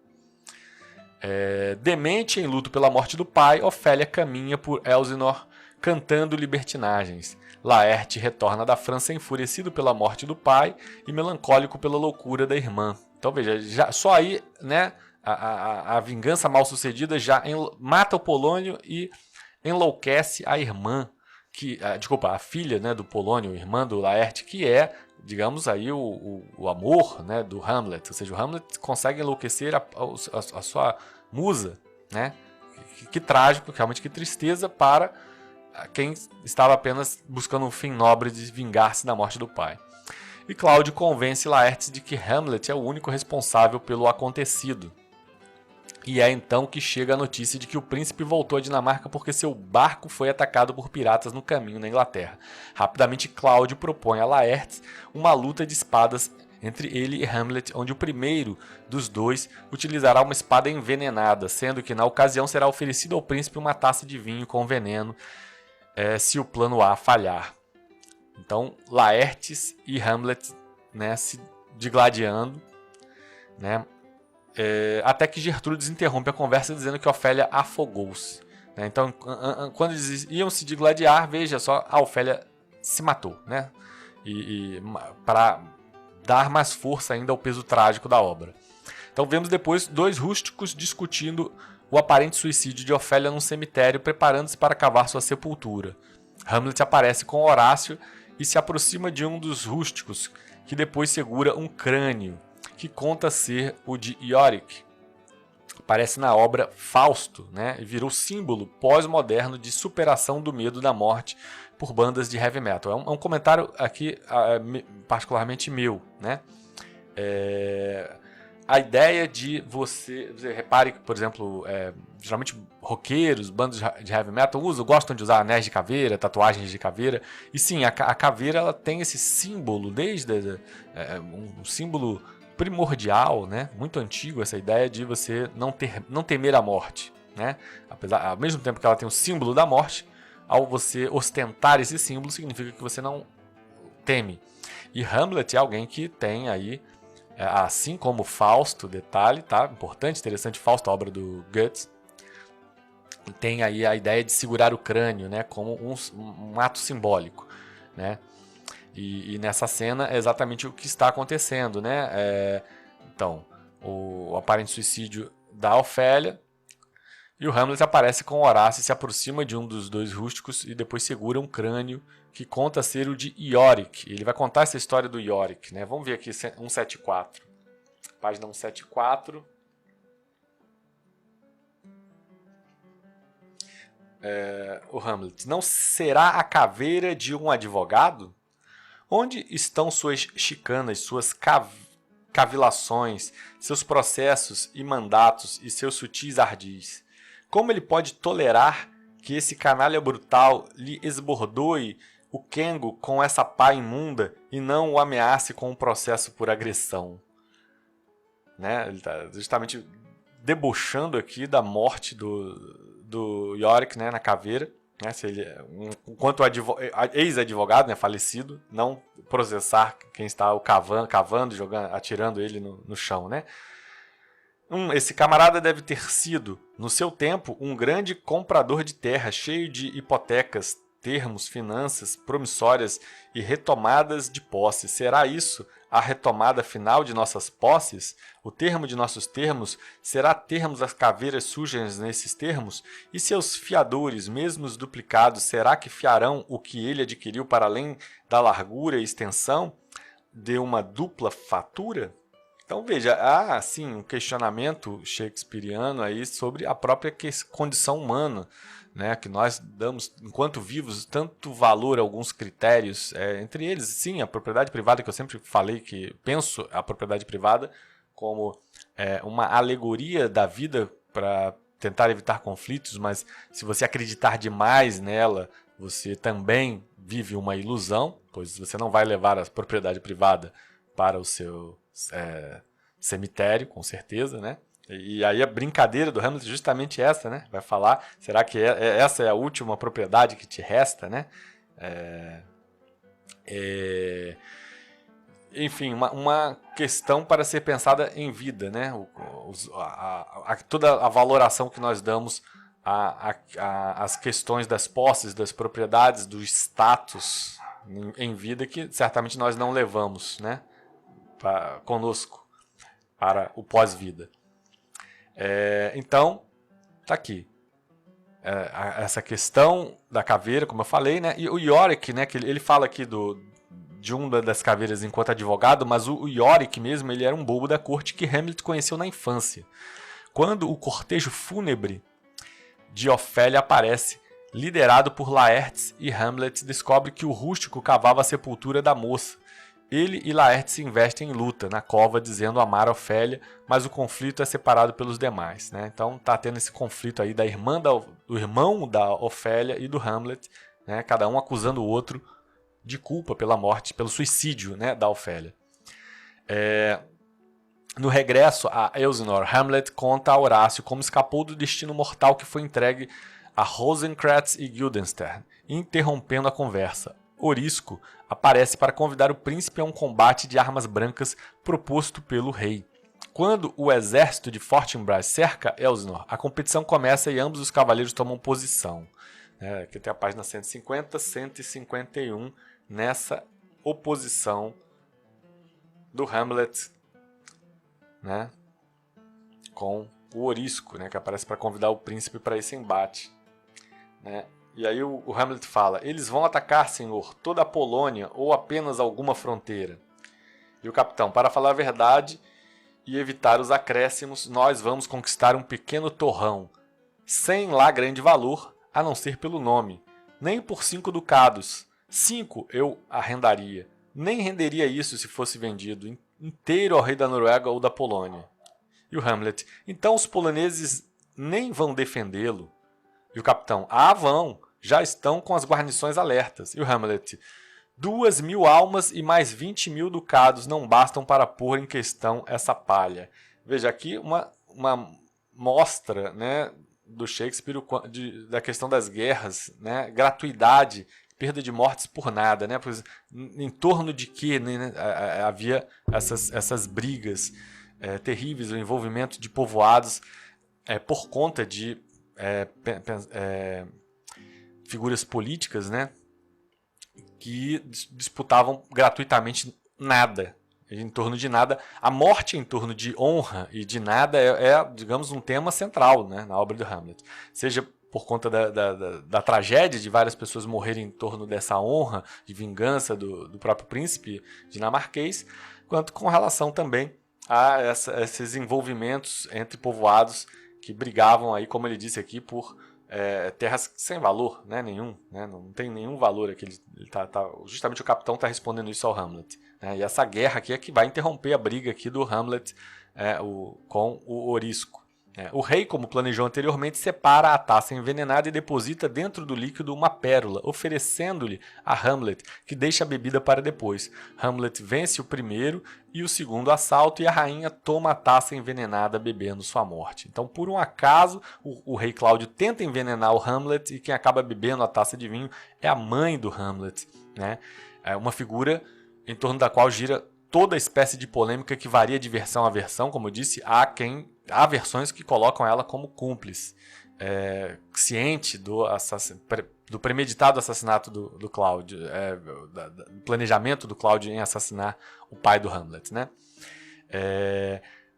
Demente em luto pela morte do pai, Ofélia caminha por Elsinore cantando libertinagens. Laerte retorna da França enfurecido pela morte do pai e melancólico pela loucura da irmã. Então veja, só aí, né, a vingança mal sucedida já mata o Polônio e enlouquece a irmã, a filha, né, do Polônio, irmã do Laerte, que é, digamos aí, o amor, né, do Hamlet. Ou seja, o Hamlet consegue enlouquecer a sua musa, né? Que trágico, realmente que tristeza para quem estava apenas buscando um fim nobre de vingar-se da morte do pai. E Cláudio convence Laertes de que Hamlet é o único responsável pelo acontecido. E é então que chega a notícia de que o príncipe voltou à Dinamarca porque seu barco foi atacado por piratas no caminho na Inglaterra. Rapidamente, Cláudio propõe a Laertes uma luta de espadas entre ele e Hamlet, onde o primeiro dos dois utilizará uma espada envenenada, sendo que na ocasião será oferecido ao príncipe uma taça de vinho com veneno se o plano A falhar. Então, Laertes e Hamlet, né, se digladiando, né, até que Gertrudes interrompe a conversa dizendo que Ofélia afogou-se. Né? Então, quando eles iam se digladiar, veja só, a Ofélia se matou, né? Para dar mais força ainda ao peso trágico da obra. Então, vemos depois dois rústicos discutindo o aparente suicídio de Ofélia num cemitério, preparando-se para cavar sua sepultura. Hamlet aparece com Horácio e se aproxima de um dos rústicos, que depois segura um crânio, que conta ser o de Yorick. Aparece na obra Fausto, né, e virou símbolo pós-moderno de superação do medo da morte por bandas de heavy metal. É um comentário aqui particularmente meu, né? A ideia de você repare que, por exemplo, geralmente roqueiros, bandas de heavy metal gostam de usar anéis de caveira, tatuagens de caveira. E sim, a caveira ela tem esse símbolo, desde um símbolo primordial, né? Muito antigo, essa ideia de você não temer a morte, né? Ao mesmo tempo que ela tem o símbolo da morte, ao você ostentar esse símbolo, significa que você não teme. E Hamlet é alguém que tem aí, assim como Fausto, detalhe, tá? Importante, interessante, Fausto, a obra do Goethe, tem aí a ideia de segurar o crânio, né? Como um ato simbólico, né? E nessa cena é exatamente o que está acontecendo, né? Então, o aparente suicídio da Ofélia, e o Hamlet aparece com Horácio, se aproxima de um dos dois rústicos e depois segura um crânio que conta ser o de Yorick. Ele vai contar essa história do Yorick, né? Vamos ver aqui 174. Página 174. O Hamlet. Não será a caveira de um advogado? Onde estão suas chicanas, suas cavilações, seus processos e mandatos e seus sutis ardis? Como ele pode tolerar que esse canalha brutal lhe esbordoe o quengo com essa pá imunda e não o ameace com um processo por agressão? Né? Ele está justamente debochando aqui da morte do Yorick, né, na caveira. Né, se ele, enquanto ex-advogado, né, falecido, não processar quem está cavando, jogando, atirando ele no chão, né? Esse camarada deve ter sido, no seu tempo, um grande comprador de terra, cheio de hipotecas, termos, finanças promissórias e retomadas de posse. Será isso a retomada final de nossas posses? O termo de nossos termos será termos as caveiras sujas nesses termos? E seus fiadores, mesmo os duplicados, será que fiarão o que ele adquiriu para além da largura e extensão? de uma dupla fatura? Então veja, há sim um questionamento shakespeariano aí sobre a própria condição humana, né, que nós damos, enquanto vivos, tanto valor a alguns critérios, entre eles, sim, a propriedade privada, que eu sempre falei que penso a propriedade privada como uma alegoria da vida para tentar evitar conflitos, mas se você acreditar demais nela, você também vive uma ilusão, pois você não vai levar a propriedade privada para o seu cemitério, com certeza, né? E aí a brincadeira do Hamlet é justamente essa, né? Vai falar, será que essa é a última propriedade que te resta, né? Enfim, uma questão para ser pensada em vida, né? Toda a valoração que nós damos às questões das posses, das propriedades, do status em vida, que certamente nós não levamos, né? Conosco para o pós-vida. Então, tá aqui. Essa questão da caveira, como eu falei, né? E o Yorick, né? Que ele fala aqui de uma das caveiras enquanto advogado, mas o Yorick mesmo, ele era um bobo da corte que Hamlet conheceu na infância. Quando o cortejo fúnebre de Ofélia aparece, liderado por Laertes, e Hamlet descobre que o rústico cavava a sepultura da moça. Ele e Laertes se investem em luta na cova, dizendo amar Ofélia, mas o conflito é separado pelos demais, né? Então tá tendo esse conflito aí do irmão da Ofélia e do Hamlet, né? Cada um acusando o outro de culpa pela morte, pelo suicídio, né, da Ofélia. No regresso a Elsinore, Hamlet conta a Horácio como escapou do destino mortal que foi entregue a Rosencrantz e Guildenstern, interrompendo a conversa. Orisco aparece para convidar o príncipe a um combate de armas brancas proposto pelo rei. Quando o exército de Fortinbras cerca Elsinore, a competição começa e ambos os cavaleiros tomam posição. Aqui tem a página 150, 151, nessa oposição do Hamlet, né, com o Orisco, né, que aparece para convidar o príncipe para esse embate, né? E aí o Hamlet fala: eles vão atacar, senhor, toda a Polônia ou apenas alguma fronteira? E o capitão: para falar a verdade e evitar os acréscimos, nós vamos conquistar um pequeno torrão, sem lá grande valor, a não ser pelo nome. Nem por 5 ducados. 5 eu arrendaria. Nem renderia isso se fosse vendido inteiro ao rei da Noruega ou da Polônia. E o Hamlet: então os poloneses nem vão defendê-lo. E o capitão: vão, já estão com as guarnições alertas. E o Hamlet: 2.000 almas e mais 20.000 ducados não bastam para pôr em questão essa palha. Veja aqui uma mostra, né, do Shakespeare da questão das guerras, né, gratuidade, perda de mortes por nada, né, pois em torno de que, né, havia essas brigas terríveis, o envolvimento de povoados por conta de figuras políticas, né, que disputavam gratuitamente nada, em torno de nada. A morte em torno de honra e de nada digamos, um tema central, né, na obra do Hamlet. Seja por conta da tragédia de várias pessoas morrerem em torno dessa honra de vingança do próprio príncipe dinamarquês, quanto com relação também a esses envolvimentos entre povoados que brigavam aí, como ele disse aqui, por terras sem valor, né, nenhum, né, não tem nenhum valor aqui. Justamente o capitão está respondendo isso ao Hamlet, né, e essa guerra aqui é que vai interromper a briga aqui do Hamlet com o Orisco. O rei, como planejou anteriormente, separa a taça envenenada e deposita dentro do líquido uma pérola, oferecendo-lhe a Hamlet, que deixa a bebida para depois. Hamlet vence o primeiro e o segundo assalto e a rainha toma a taça envenenada, bebendo sua morte. Então, por um acaso, o rei Cláudio tenta envenenar o Hamlet e quem acaba bebendo a taça de vinho é a mãe do Hamlet, né? É uma figura em torno da qual gira toda espécie de polêmica que varia de versão a versão. Como eu disse, há versões que colocam ela como cúmplice, ciente do premeditado assassinato do Cláudio, do planejamento do Cláudio em assassinar o pai do Hamlet, né?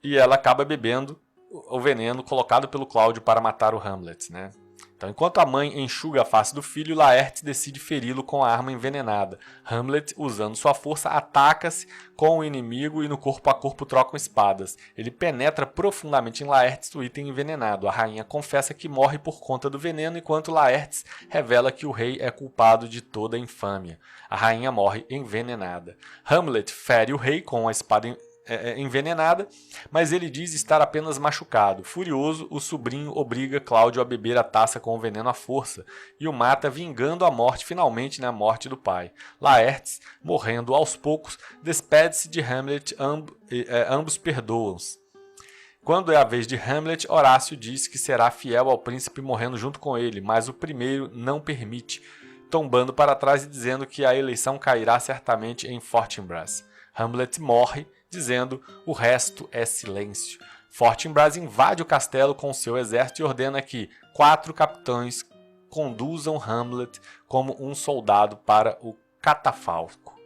E ela acaba bebendo o veneno colocado pelo Cláudio para matar o Hamlet, né? Então, enquanto a mãe enxuga a face do filho, Laertes decide feri-lo com a arma envenenada. Hamlet, usando sua força, ataca-se com o inimigo e no corpo a corpo trocam espadas. Ele penetra profundamente em Laertes, o item envenenado. A rainha confessa que morre por conta do veneno, enquanto Laertes revela que o rei é culpado de toda a infâmia. A rainha morre envenenada. Hamlet fere o rei com a espada envenenada, mas ele diz estar apenas machucado. Furioso, o sobrinho obriga Cláudio a beber a taça com o veneno à força e o mata, vingando a morte finalmente na morte do pai. Laertes, morrendo aos poucos, despede-se de Hamlet, ambos perdoam-se. Quando é a vez de Hamlet, Horácio diz que será fiel ao príncipe morrendo junto com ele, mas o primeiro não permite, tombando para trás e dizendo que a eleição cairá certamente em Fortinbras. Hamlet morre, dizendo: o resto é silêncio. Fortinbras invade o castelo com seu exército e ordena que 4 capitães conduzam Hamlet como um soldado para o catafalco.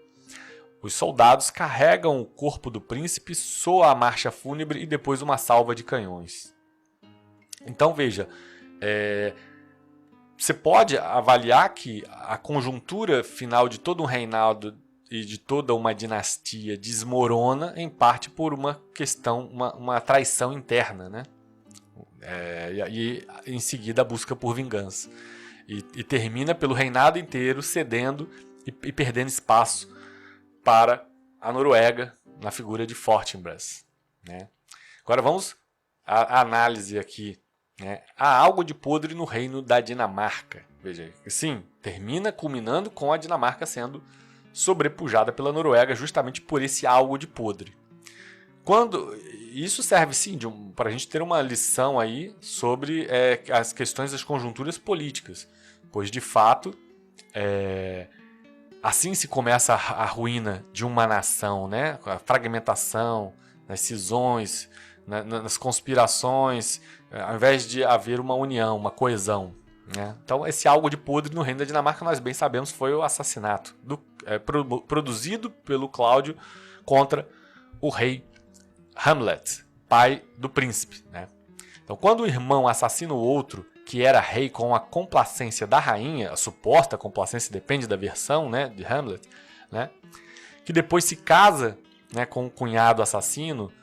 Os soldados carregam o corpo do príncipe, soa a marcha fúnebre e depois uma salva de canhões. Então veja, você pode avaliar que a conjuntura final de todo um reinado e de toda uma dinastia desmorona em parte por uma questão, uma traição interna, né? E em seguida a busca por vingança. E termina pelo reinado inteiro cedendo e perdendo espaço para a Noruega na figura de Fortinbras, né? Agora vamos à análise aqui, né? Há algo de podre no reino da Dinamarca. Veja, sim, termina culminando com a Dinamarca sendo sobrepujada pela Noruega justamente por esse algo de podre. Isso serve sim para a gente ter uma lição aí sobre as questões das conjunturas políticas, pois de fato assim se começa a ruína de uma nação, né? A fragmentação, nas cisões, nas conspirações, ao invés de haver uma união, uma coesão. Então, esse algo de podre no reino da Dinamarca, nós bem sabemos, foi o assassinato produzido pelo Cláudio contra o rei Hamlet, pai do príncipe, né? Então, quando o irmão assassina o outro, que era rei com a complacência da rainha, a suposta complacência depende da versão, né, de Hamlet, né, que depois se casa, né, com o cunhado assassino,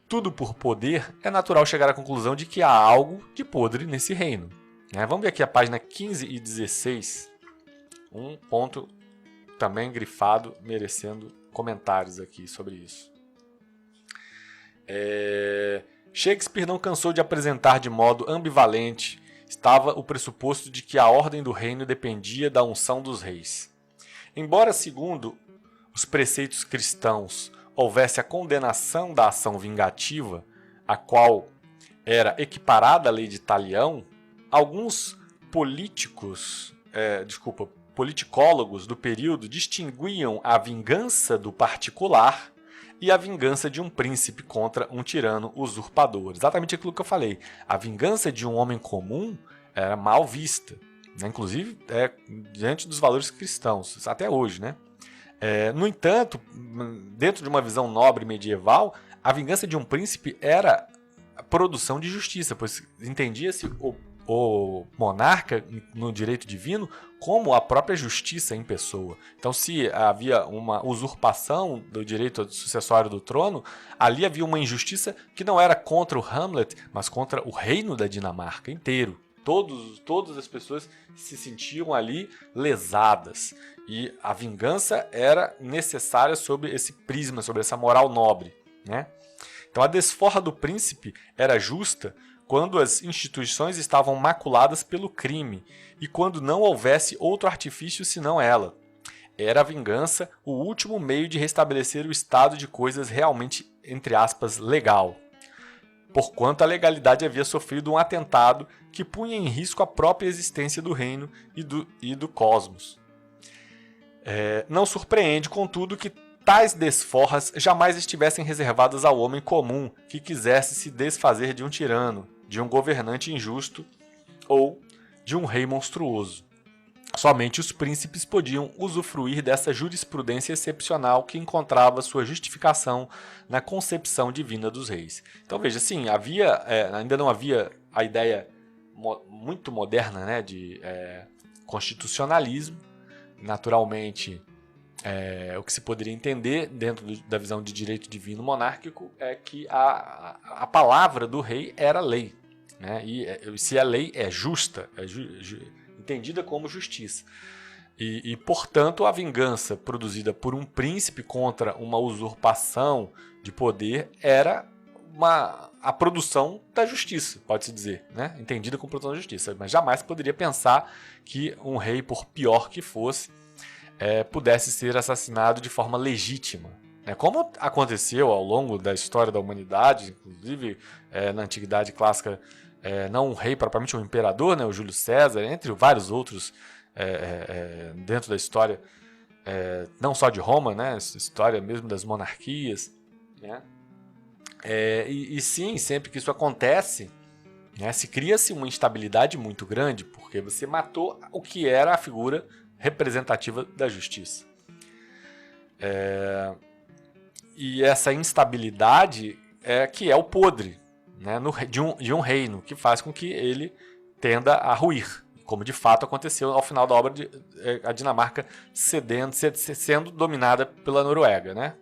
tudo por poder, é natural chegar à conclusão de que há algo de podre nesse reino. Vamos ver aqui a página 15 e 16, um ponto também grifado, merecendo comentários aqui sobre isso. Shakespeare não cansou de apresentar de modo ambivalente estava o pressuposto de que a ordem do reino dependia da unção dos reis. Embora, segundo os preceitos cristãos, houvesse a condenação da ação vingativa, a qual era equiparada à lei de Talião, alguns politicólogos do período distinguiam a vingança do particular e a vingança de um príncipe contra um tirano usurpador. Exatamente aquilo que eu falei. A vingança de um homem comum era mal vista, né? Inclusive diante dos valores cristãos, até hoje, né? No entanto, dentro de uma visão nobre medieval, a vingança de um príncipe era a produção de justiça, pois entendia-se o monarca no direito divino como a própria justiça em pessoa. Então, se havia uma usurpação do direito sucessório do trono, ali havia uma injustiça que não era contra o Hamlet, mas contra o reino da Dinamarca inteiro. Todas as pessoas se sentiam ali lesadas e a vingança era necessária sob esse prisma, sobre essa moral nobre, né? Então, a desforra do príncipe era justa quando as instituições estavam maculadas pelo crime e quando não houvesse outro artifício senão ela. Era a vingança o último meio de restabelecer o estado de coisas realmente, entre aspas, legal, porquanto a legalidade havia sofrido um atentado que punha em risco a própria existência do reino e do cosmos. Não surpreende, contudo, que tais desforras jamais estivessem reservadas ao homem comum que quisesse se desfazer de um tirano, de um governante injusto ou de um rei monstruoso. Somente os príncipes podiam usufruir dessa jurisprudência excepcional que encontrava sua justificação na concepção divina dos reis. Então veja, sim, ainda não havia a ideia muito moderna, né, de constitucionalismo. Naturalmente, o que se poderia entender dentro da visão de direito divino monárquico é que a palavra do rei era lei, né? E se a lei é justa, entendida como justiça, e, portanto, a vingança produzida por um príncipe contra uma usurpação de poder era a produção da justiça, pode-se dizer, né? Entendida como produção da justiça, mas jamais poderia pensar que um rei, por pior que fosse, pudesse ser assassinado de forma legítima. Como aconteceu ao longo da história da humanidade, inclusive na Antiguidade Clássica, não um rei propriamente, um imperador, né, o Júlio César, entre vários outros dentro da história, não só de Roma, né, história mesmo das monarquias, né? E sim, sempre que isso acontece, né, se cria-se uma instabilidade muito grande, porque você matou o que era a figura representativa da justiça. E essa instabilidade que é o podre, né, de um reino, que faz com que ele tenda a ruir, como de fato aconteceu ao final da obra, a Dinamarca sendo dominada pela Noruega, né?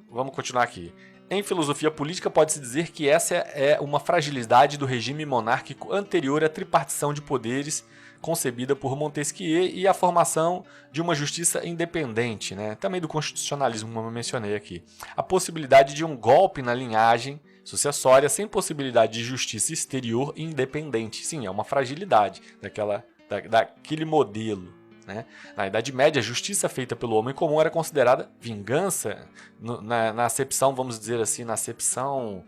Vamos continuar aqui. Em filosofia política, pode-se dizer que essa é uma fragilidade do regime monárquico anterior à tripartição de poderes concebida por Montesquieu e a formação de uma justiça independente, né? Também do constitucionalismo, como eu mencionei aqui. A possibilidade de um golpe na linhagem sucessória sem possibilidade de justiça exterior e independente. Sim, é uma fragilidade daquele modelo, né? Na Idade Média, a justiça feita pelo homem comum era considerada vingança, na acepção, vamos dizer assim, na acepção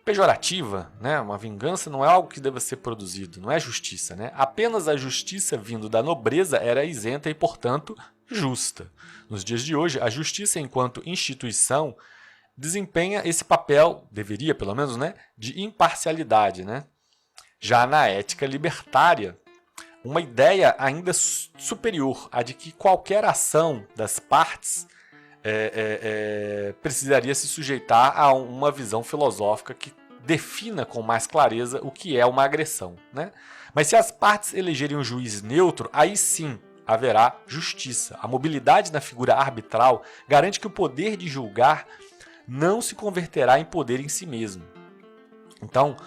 pejorativa, né? Uma vingança não é algo que deva ser produzido, não é justiça, né? Apenas a justiça vindo da nobreza era isenta e, portanto, justa. Nos dias de hoje, a justiça enquanto instituição desempenha esse papel, deveria pelo menos, né, de imparcialidade, né? Já na ética libertária, uma ideia ainda superior, a de que qualquer ação das partes precisaria se sujeitar a uma visão filosófica que defina com mais clareza o que é uma agressão, né? Mas se as partes elegerem um juiz neutro, aí sim haverá justiça. A mobilidade na figura arbitral garante que o poder de julgar não se converterá em poder em si mesmo. Então,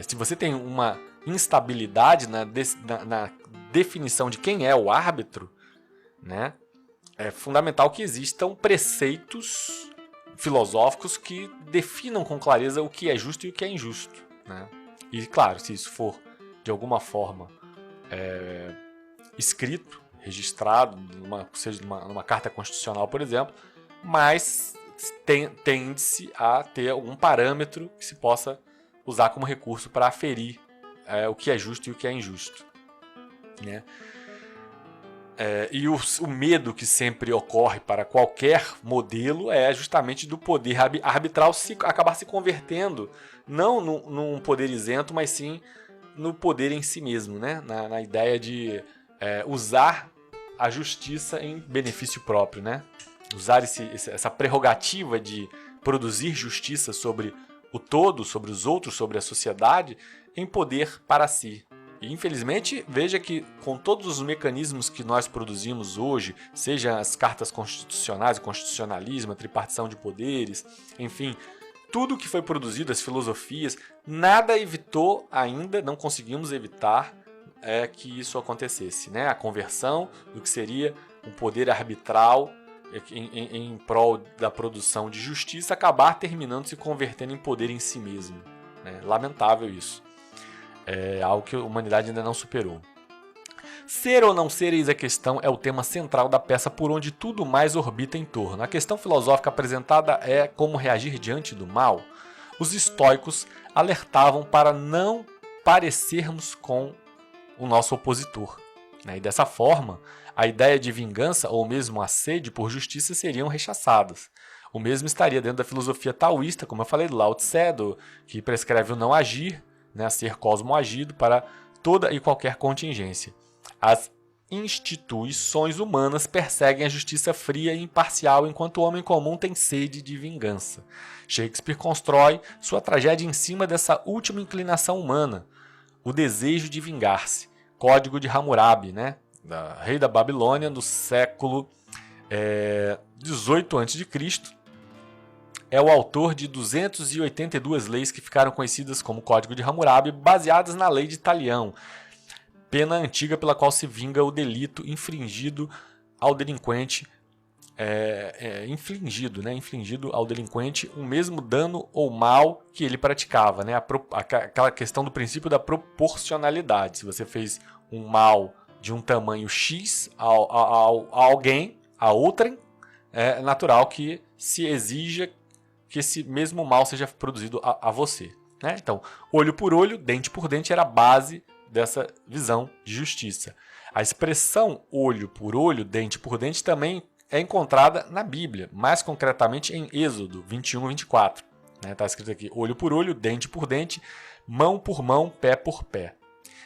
se você tem uma instabilidade na definição de quem é o árbitro, né, é fundamental que existam preceitos filosóficos que definam com clareza o que é justo e o que é injusto, né? E, claro, se isso for de alguma forma escrito, registrado, seja numa carta constitucional, por exemplo, mas tende-se a ter algum parâmetro que se possa usar como recurso para aferir o que é justo e o que é injusto, né? E o medo que sempre ocorre para qualquer modelo é justamente do poder arbitral acabar se convertendo não num poder isento, mas sim no poder em si mesmo, né? Na ideia de usar a justiça em benefício próprio, né? Usar essa prerrogativa de produzir justiça sobre o todo, sobre os outros, sobre a sociedade, em poder para si. E, infelizmente, veja que com todos os mecanismos que nós produzimos hoje, seja as cartas constitucionais, o constitucionalismo, a tripartição de poderes, enfim, tudo que foi produzido, as filosofias, nada evitou ainda, não conseguimos evitar que isso acontecesse, né? A conversão do que seria um poder arbitral em prol da produção de justiça acabar terminando se convertendo em poder em si mesmo, né? Lamentável isso. É algo que a humanidade ainda não superou. Ser ou não ser, eis a questão, é o tema central da peça por onde tudo mais orbita em torno. A questão filosófica apresentada é como reagir diante do mal. Os estoicos alertavam para não parecermos com o nosso opositor, né? E dessa forma, a ideia de vingança ou mesmo a sede por justiça seriam rechaçadas. O mesmo estaria dentro da filosofia taoísta, como eu falei, do Lao Tse, que prescreve o não agir, né, ser cosmoagido para toda e qualquer contingência. As instituições humanas perseguem a justiça fria e imparcial, enquanto o homem comum tem sede de vingança. Shakespeare constrói sua tragédia em cima dessa última inclinação humana, o desejo de vingar-se. Código de Hammurabi, né? Rei da Babilônia, do século 18 a.C., é o autor de 282 leis que ficaram conhecidas como Código de Hammurabi, baseadas na lei de Talião, pena antiga pela qual se vinga o delito infringido ao delinquente, infligido ao delinquente o mesmo dano ou mal que ele praticava, né? Aquela questão do princípio da proporcionalidade. Se você fez um mal de um tamanho X a alguém, a outrem, é natural que se exija que esse mesmo mal seja produzido a você, né? Então, olho por olho, dente por dente era a base dessa visão de justiça. A expressão olho por olho, dente por dente também é encontrada na Bíblia, mais concretamente em Êxodo 21 e 24. Está escrito aqui, olho por olho, dente por dente, mão por mão, pé por pé.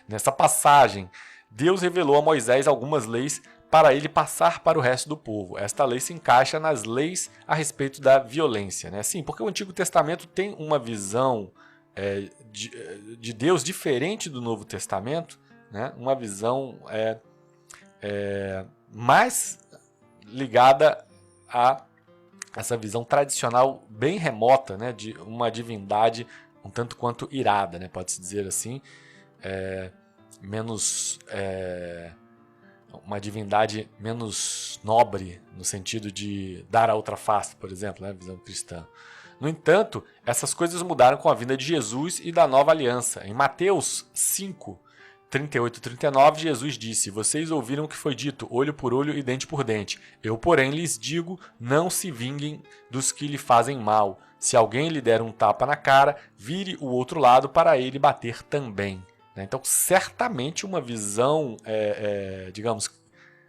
Nessa passagem, Deus revelou a Moisés algumas leis para ele passar para o resto do povo. Esta lei se encaixa nas leis a respeito da violência, né? Sim, porque o Antigo Testamento tem uma visão de Deus diferente do Novo Testamento, né? Uma visão mais ligada a essa visão tradicional bem remota, né? De uma divindade um tanto quanto irada, né? Pode-se dizer assim, uma divindade menos nobre, no sentido de dar a outra face, por exemplo, né? Visão cristã. No entanto, essas coisas mudaram com a vinda de Jesus e da nova aliança. Em Mateus 5, 38 e 39, Jesus disse: Vocês ouviram o que foi dito, olho por olho e dente por dente. Eu, porém, lhes digo, não se vinguem dos que lhe fazem mal. Se alguém lhe der um tapa na cara, vire o outro lado para ele bater também. Então, certamente uma visão, digamos,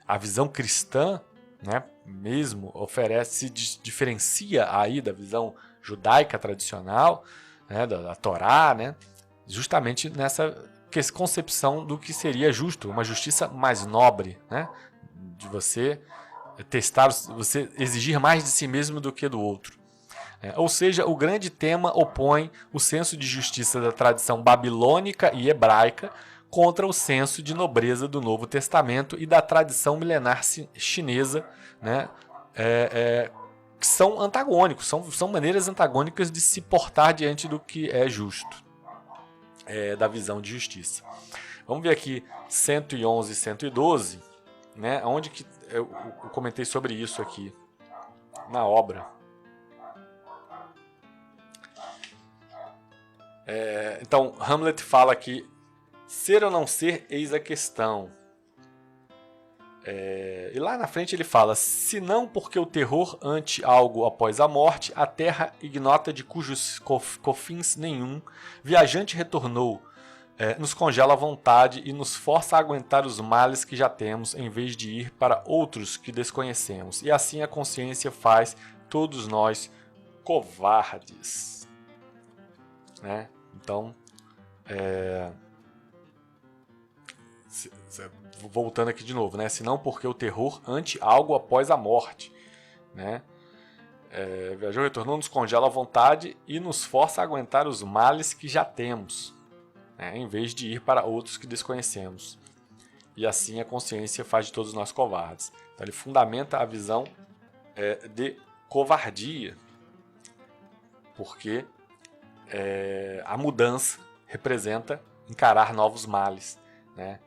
a visão cristã, né, mesmo se diferencia aí da visão judaica tradicional, né, da Torá, né, justamente nessa concepção do que seria justo, uma justiça mais nobre, né, de você você exigir mais de si mesmo do que do outro. Ou seja, o grande tema opõe o senso de justiça da tradição babilônica e hebraica contra o senso de nobreza do Novo Testamento e da tradição milenar chinesa, né, que são antagônicos, são maneiras antagônicas de se portar diante do que é justo, da visão de justiça. Vamos ver aqui 111 e 112, né, onde que eu comentei sobre isso aqui na obra. Então, Hamlet fala aqui, ser ou não ser, eis a questão. E lá na frente ele fala, se não porque o terror ante algo após a morte, a terra ignota de cujos cofins nenhum, viajante retornou, nos congela a vontade e nos força a aguentar os males que já temos, em vez de ir para outros que desconhecemos. E assim a consciência faz todos nós covardes. Né? Então, voltando aqui de novo, né? Se não porque o terror ante algo após a morte, né? Viajou, retornou, nos congela a vontade e nos força a aguentar os males que já temos, né? Em vez de ir para outros que desconhecemos. E assim a consciência faz de todos nós covardes. Então ele fundamenta a visão de covardia, porque a mudança representa encarar novos males, né?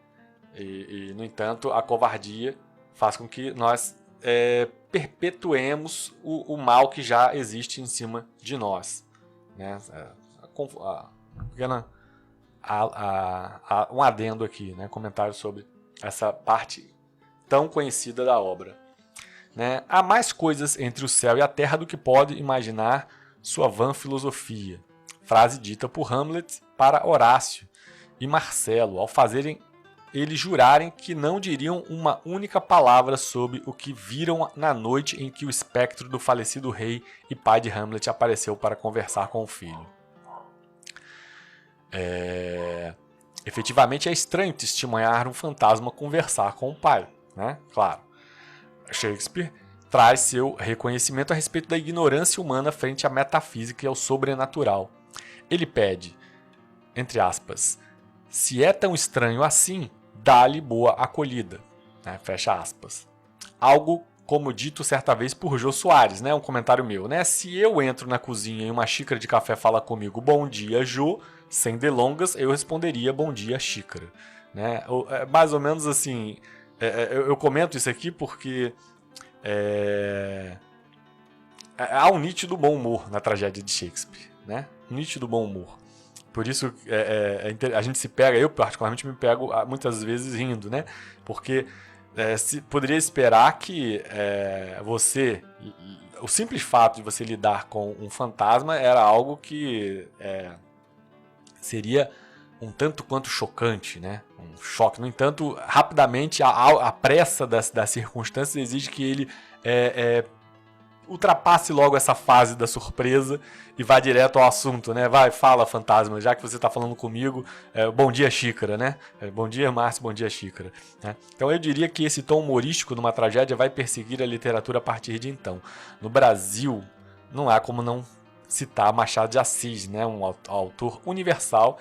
E, no entanto, a covardia faz com que nós perpetuemos o mal que já existe em cima de nós, né? Um adendo aqui, né? Comentário sobre essa parte tão conhecida da obra, né? Há mais coisas entre o céu e a terra do que pode imaginar sua vã filosofia. Frase dita por Hamlet para Horácio e Marcelo, ao fazerem eles jurarem que não diriam uma única palavra sobre o que viram na noite em que o espectro do falecido rei e pai de Hamlet apareceu para conversar com o filho. Efetivamente é estranho testemunhar um fantasma conversar com o pai, né? Claro. Shakespeare traz seu reconhecimento a respeito da ignorância humana frente à metafísica e ao sobrenatural. Ele pede, entre aspas, se é tão estranho assim, dá-lhe boa acolhida, né? Fecha aspas. Algo como dito certa vez por Jô Soares, né? Um comentário meu, né? Se eu entro na cozinha e uma xícara de café fala comigo, bom dia, Jô, sem delongas, eu responderia, bom dia, xícara. Né? Mais ou menos assim, eu comento isso aqui porque há um nítido bom humor na tragédia de Shakespeare, né? Um nítido bom humor. Por isso a gente se pega, eu particularmente me pego muitas vezes rindo, né? Porque se poderia esperar que você, o simples fato de você lidar com um fantasma era algo que seria um tanto quanto chocante, né? Um choque. No entanto, rapidamente, a pressa das circunstâncias exige que ele ultrapasse logo essa fase da surpresa e vá direto ao assunto, né? Vai, fala, fantasma, já que você está falando comigo, bom dia, xícara, né? Bom dia, Márcio, bom dia, xícara. Né? Então eu diria que esse tom humorístico numa tragédia vai perseguir a literatura a partir de então. No Brasil, não há como não citar Machado de Assis, né? Um autor universal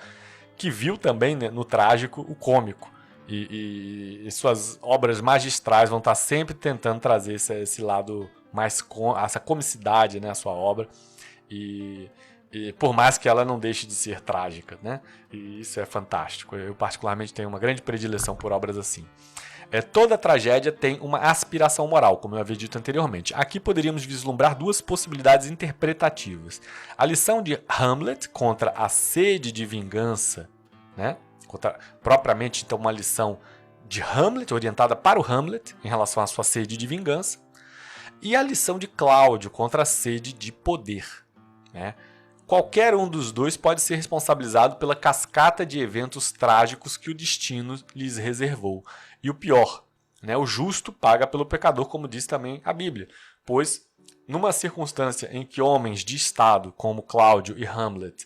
que viu também, né, no trágico o cômico. E suas obras magistrais vão estar sempre tentando trazer esse lado mais essa comicidade, né, à sua obra, e por mais que ela não deixe de ser trágica, né? E isso é fantástico. Eu particularmente tenho uma grande predileção por obras assim. Toda tragédia tem uma aspiração moral, como eu havia dito anteriormente. Aqui poderíamos vislumbrar duas possibilidades interpretativas. A lição de Hamlet contra a sede de vingança, né? Propriamente, então, uma lição de Hamlet, orientada para o Hamlet, em relação à sua sede de vingança. E a lição de Cláudio contra a sede de poder, né? Qualquer um dos dois pode ser responsabilizado pela cascata de eventos trágicos que o destino lhes reservou. E o pior, né? O justo paga pelo pecador, como diz também a Bíblia. Pois, numa circunstância em que homens de Estado, como Cláudio e Hamlet,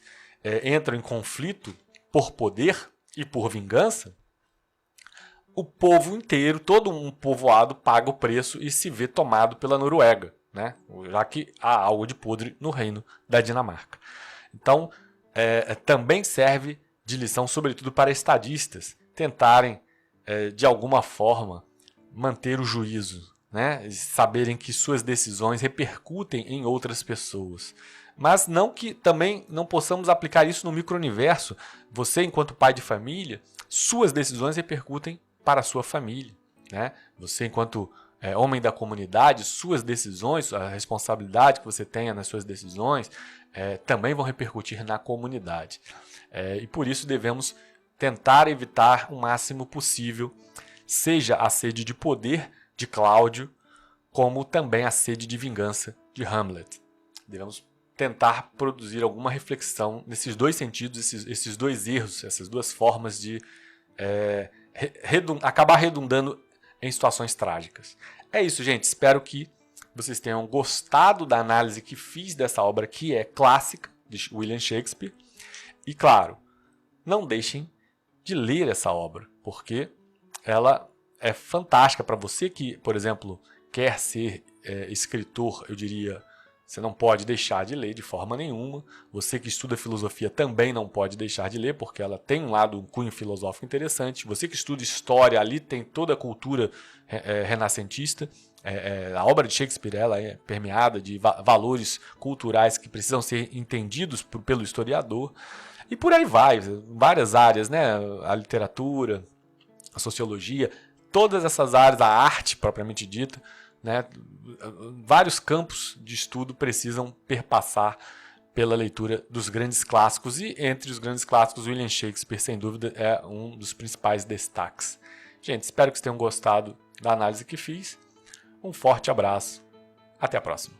entram em conflito por poder e por vingança, o povo inteiro, todo um povoado, paga o preço e se vê tomado pela Noruega, né? Já que há algo de podre no reino da Dinamarca. Então, também serve de lição, sobretudo para estadistas, tentarem, de alguma forma, manter o juízo, né? Saberem que suas decisões repercutem em outras pessoas. Mas não que também não possamos aplicar isso no micro-universo. Você, enquanto pai de família, suas decisões repercutem para a sua família, né? Você, enquanto homem da comunidade, suas decisões, a responsabilidade que você tenha nas suas decisões, também vão repercutir na comunidade. E por isso devemos tentar evitar o máximo possível, seja a sede de poder de Cláudio, como também a sede de vingança de Hamlet. Devemos tentar produzir alguma reflexão nesses dois sentidos, esses dois erros, essas duas formas de acabar redundando em situações trágicas. É isso, gente. Espero que vocês tenham gostado da análise que fiz dessa obra, que é clássica, de William Shakespeare. E, claro, não deixem de ler essa obra, porque ela é fantástica para você que, por exemplo, quer ser escritor, eu diria. Você não pode deixar de ler de forma nenhuma. Você que estuda filosofia também não pode deixar de ler, porque ela tem um cunho filosófico interessante. Você que estuda história, ali tem toda a cultura renascentista. A obra de Shakespeare ela é permeada de valores culturais que precisam ser entendidos pelo historiador. E por aí vai, várias áreas, né? A literatura, a sociologia, todas essas áreas, a arte propriamente dita, né? Vários campos de estudo precisam perpassar pela leitura dos grandes clássicos, e entre os grandes clássicos, William Shakespeare, sem dúvida, é um dos principais destaques. Gente, espero que vocês tenham gostado da análise que fiz. Um forte abraço. Até a próxima.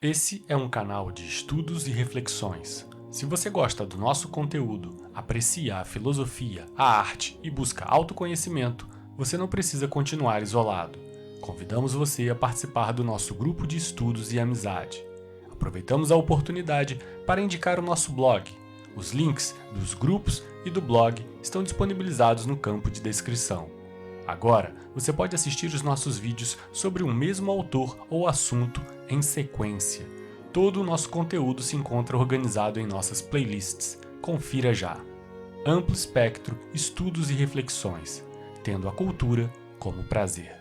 Esse é um canal de estudos e reflexões. Se você gosta do nosso conteúdo, aprecia a filosofia, a arte e busca autoconhecimento, você não precisa continuar isolado. Convidamos você a participar do nosso grupo de estudos e amizade. Aproveitamos a oportunidade para indicar o nosso blog. Os links dos grupos e do blog estão disponibilizados no campo de descrição. Agora, você pode assistir os nossos vídeos sobre o mesmo autor ou assunto em sequência. Todo o nosso conteúdo se encontra organizado em nossas playlists. Confira já. Amplo espectro, estudos e reflexões, tendo a cultura como prazer.